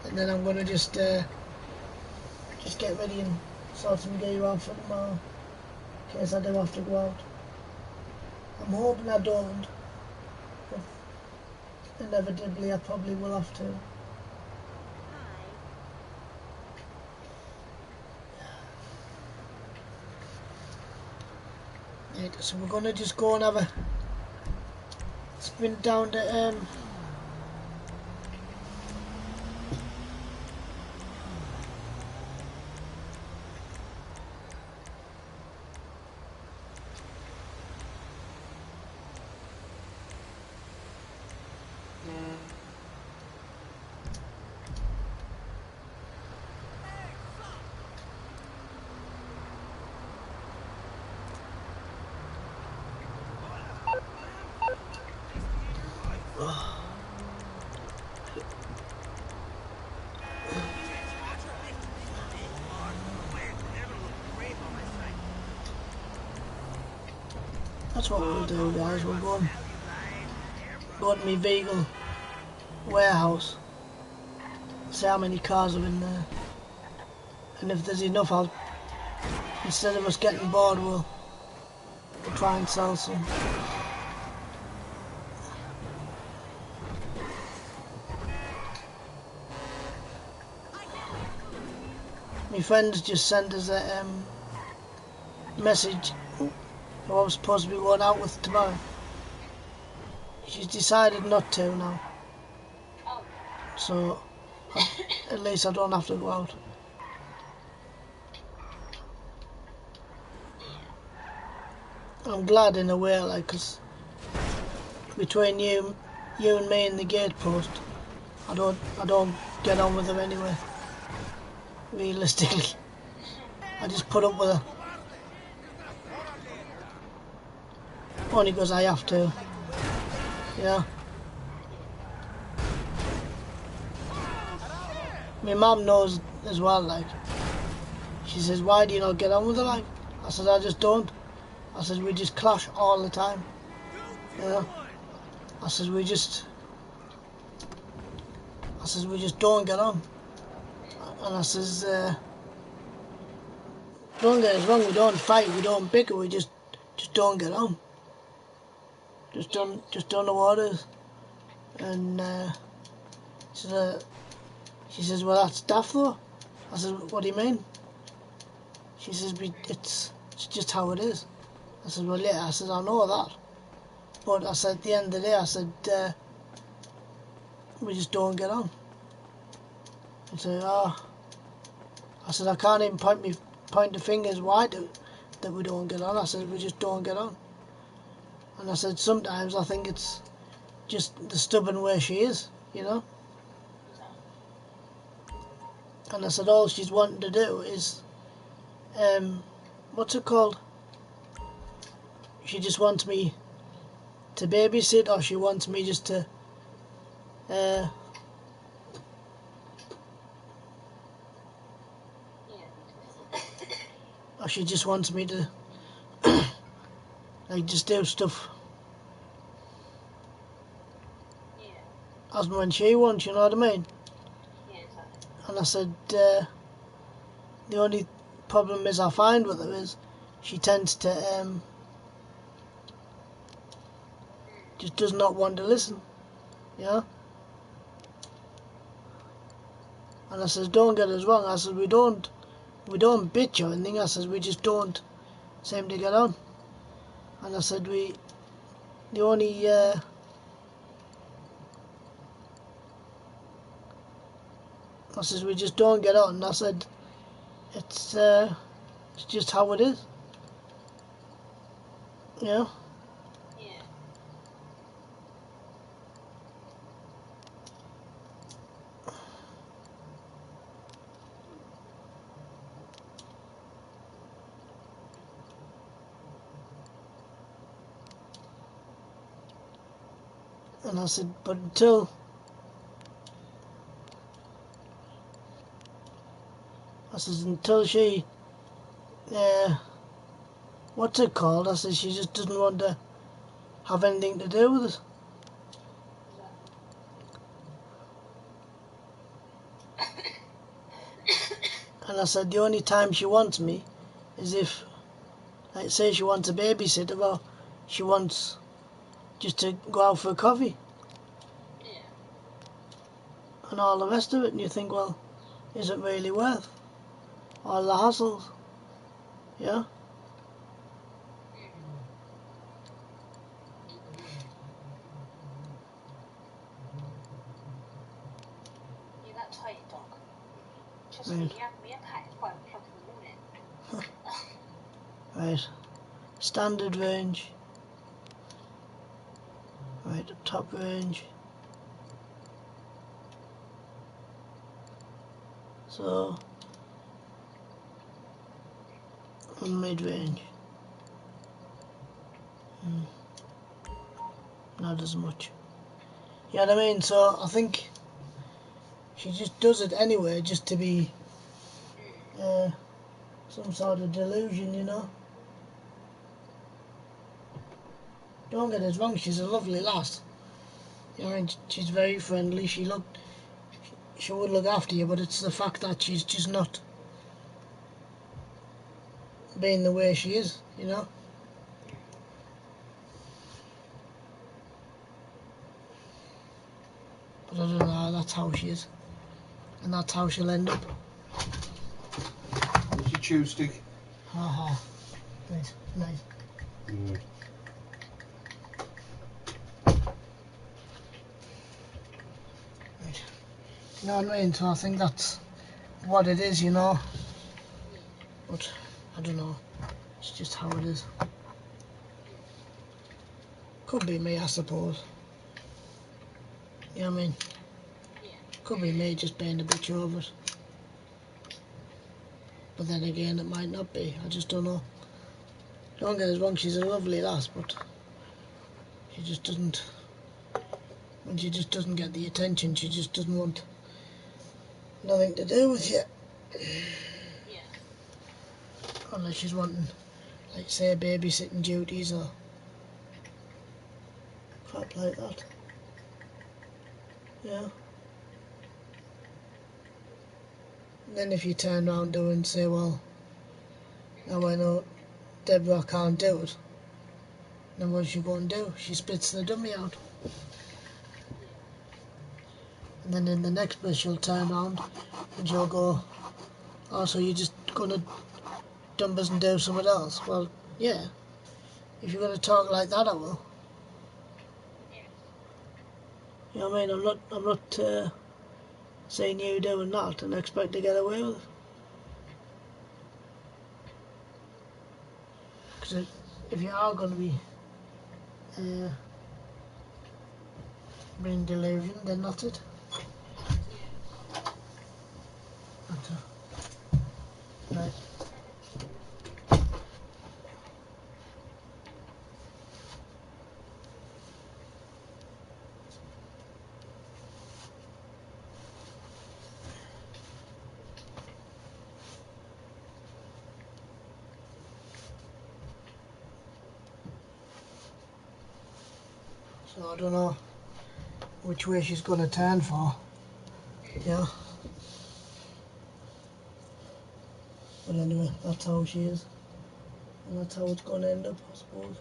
[SPEAKER 1] And then I'm going to just get ready and sort some gear out for tomorrow, in case I do have to go out. I'm hoping I don't, but inevitably I probably will have to. Right, so we're going to just go and have a sprint down to that's what we'll do, guys. We'll go to my vehicle warehouse, see how many cars are in there, and if there's enough, instead of us getting bored, we'll try and sell some. My friends just sent us a message who I was supposed to be going out with tomorrow. She's decided not to now, so at least I don't have to go out. I'm glad in a way, like, 'cause between you and me and the gatepost, I don't get on with her anyway. Realistically, I just put up with her. Only because I have to. Yeah. My mum knows as well, like. She says, why do you not get on with her, like? I said, I just don't. I said, we just clash all the time. Yeah. I said, we just don't get on. And I says, don't get us wrong, we don't fight, we don't bicker, we just don't get on. Just don't know what it is. And she says, well, that's daft though. I said, what do you mean? She says, it's just how it is. I said, well, yeah. I said, I know that. But I said, at the end of the day, I said, we just don't get on. I said, I said, I can't even point the fingers why that we don't get on. I said, we just don't get on. And I said, sometimes I think it's just the stubborn way she is, you know. And I said, all she's wanting to do is, what's it called? She just wants me to babysit, or she wants me just to she just wants me to like just do stuff
[SPEAKER 2] Yeah.
[SPEAKER 1] as and when she wants, you know what I mean?
[SPEAKER 2] Yeah, exactly.
[SPEAKER 1] And I said, the only problem is I find with her is she tends to just does not want to listen, yeah. And I says, don't get us wrong. I says, we don't bitch or anything. I says, we just don't seem to get on. And I said, the only I says, we just don't get on. And I said, it's just how it is, yeah.
[SPEAKER 2] Yeah.
[SPEAKER 1] And I said, but until she, what's it called? I said, she just doesn't want to have anything to do with it. And I said, the only time she wants me is if, like, say she wants a babysitter or she wants just to go out for a coffee.
[SPEAKER 2] Yeah.
[SPEAKER 1] And all the rest of it. And you think, well, is it really worth all the hassles? Yeah?
[SPEAKER 2] You're that tired, dog. Trust
[SPEAKER 1] Right.
[SPEAKER 2] me, you have me up at 5 o'clock in the morning.
[SPEAKER 1] Right. Standard range. Right, top range. So, mid-range. Not as much. You know what I mean? So I think she just does it anyway, just to be some sort of delusion, you know. Don't get us wrong, she's a lovely lass. You know, she's very friendly. She would look after you, but it's the fact that she's just not being the way she is, you know. But I don't know, that's how she is. And that's how she'll end up.
[SPEAKER 5] What's your chew stick?
[SPEAKER 1] Haha. Nice, nice.
[SPEAKER 5] Mm.
[SPEAKER 1] Right. You know what I mean? So I think that's what it is, you know. But I don't know. It's just how it is. Could be me, I suppose. You know what I mean? Could be me just being a bitch over it. But then again, it might not be. I just don't know. Don't get us wrong, she's a lovely lass, but she just doesn't. When she just doesn't get the attention, she just doesn't want nothing to do with you.
[SPEAKER 2] Yeah.
[SPEAKER 1] Unless she's wanting, like, say, babysitting duties or crap like that. Yeah. And then if you turn around to her and say, well, now I know Deborah can't do it, then what's she going to do? She spits the dummy out. And then in the next bit she'll turn around and she'll go, oh, so you're just going to dump us and do something else? Well, yeah. If you're going to talk like that, I will. You know what I mean? I'm not saying you doing that and expect to get away with it. Because if you are going to be bring delusion, then that's it. That's it. Right. So I don't know which way she's going to turn for. Yeah. But anyway, that's how she is. And that's how it's going to end up, I suppose.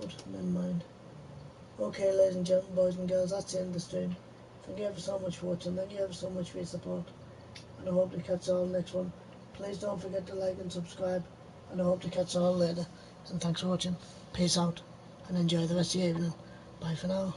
[SPEAKER 1] But never mind. Okay, ladies and gentlemen, boys and girls, that's the end of the stream. Thank you ever so much for watching. Thank you ever so much for your support. And I hope to catch you all next one. Please don't forget to like and subscribe. And I hope to catch you all later. And thanks for watching. Peace out. And enjoy the rest of your evening. Bye for now.